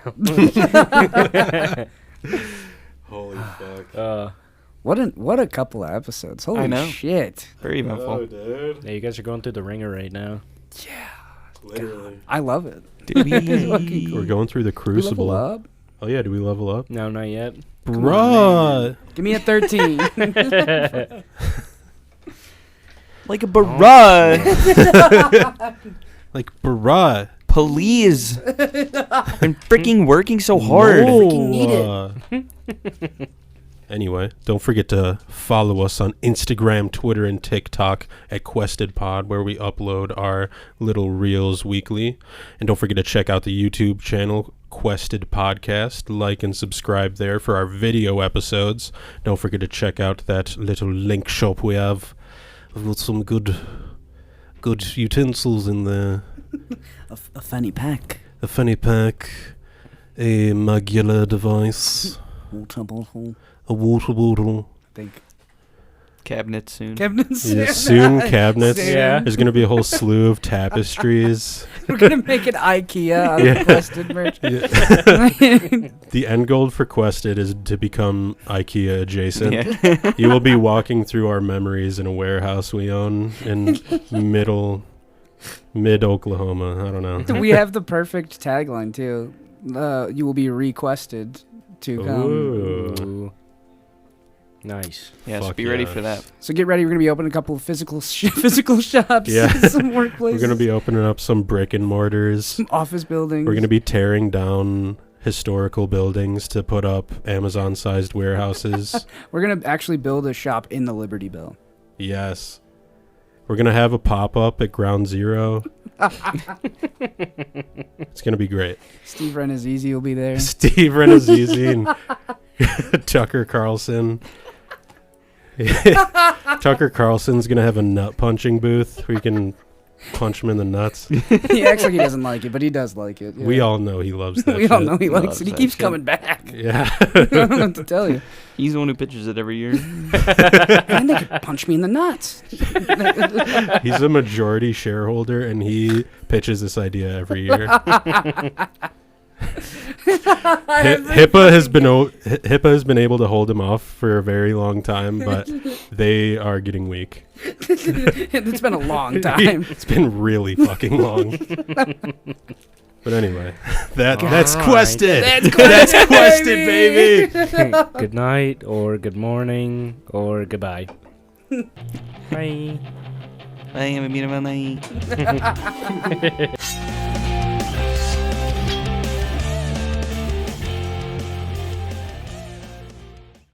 S3: Holy fuck.
S2: What a couple of episodes. Holy
S4: I know.
S2: shit.
S4: Very eventful.
S3: dude.
S1: Yeah, you guys are going through the ringer right now.
S3: Literally.
S2: I love it.
S4: Did
S3: We're going through the
S2: We
S3: crucible.
S2: level up.
S3: Oh yeah, do we level up?
S1: No, not yet.
S3: Bruh.
S2: Give me a 13.
S4: Like a barrage.
S3: Like, bruh.
S4: Please. I'm freaking working so hard.
S3: No. Anyway, don't forget to follow us on Instagram, Twitter, and TikTok at QuestedPod, where we upload our little reels weekly. And don't forget to check out the YouTube channel, Quested Podcast. Like and subscribe there for our video episodes. Don't forget to check out that little link shop we have. We've got some good utensils in there.
S2: A funny pack.
S3: A fanny pack, a magular device. A water.
S2: I think
S4: Cabinets soon.
S2: cabinets.
S3: Yeah, soon cabinets.
S2: Soon.
S1: Yeah.
S3: There's gonna be a whole slew of tapestries.
S2: We're gonna make an IKEA out of
S3: Yeah.
S2: Quested merch.
S3: Yeah. The end goal for Quested is to become IKEA adjacent.
S4: Yeah.
S3: You will be walking through our memories in a warehouse we own in mid Oklahoma. I don't know.
S2: We have the perfect tagline too. You will be requested to come.
S3: Ooh.
S1: Nice.
S4: Yes,
S3: Fuck
S4: be ready
S3: yeah.
S4: for that.
S2: So get ready. We're gonna be opening a couple of physical shops.
S3: Yeah.
S2: Some workplaces.
S3: We're gonna be opening up some brick and mortars.
S2: some office buildings.
S3: We're gonna be tearing down historical buildings to put up Amazon-sized warehouses.
S2: We're gonna actually build a shop in the Liberty Bell.
S3: Yes. We're gonna have a pop-up at Ground Zero. It's gonna be great.
S2: Steve Renazizi will be there.
S3: Steve Renazizi and Tucker Carlson. Tucker Carlson's gonna have a nut punching booth where you can punch him in the nuts.
S2: He acts like he doesn't like it, but he does like it. Yeah.
S3: We all know he loves that
S2: we all
S3: shit.
S2: know he likes
S4: Loves
S2: it. He
S4: that
S2: keeps
S4: shit.
S2: coming back.
S3: Yeah.
S2: I don't know what to tell you.
S4: He's the one who pitches it every year.
S2: And they could punch me in the nuts.
S3: He's a majority shareholder and he pitches this idea every year. HIPAA has been able to hold him off for a very long time, but they are getting weak.
S2: It's been a long time.
S3: It's been really fucking long. But anyway, that's
S1: Alright.
S3: Quested.
S2: That's
S3: That's
S2: Quested,
S3: Quested, baby.
S1: Good night, or good morning, or goodbye. Bye.
S4: Bye, I'm a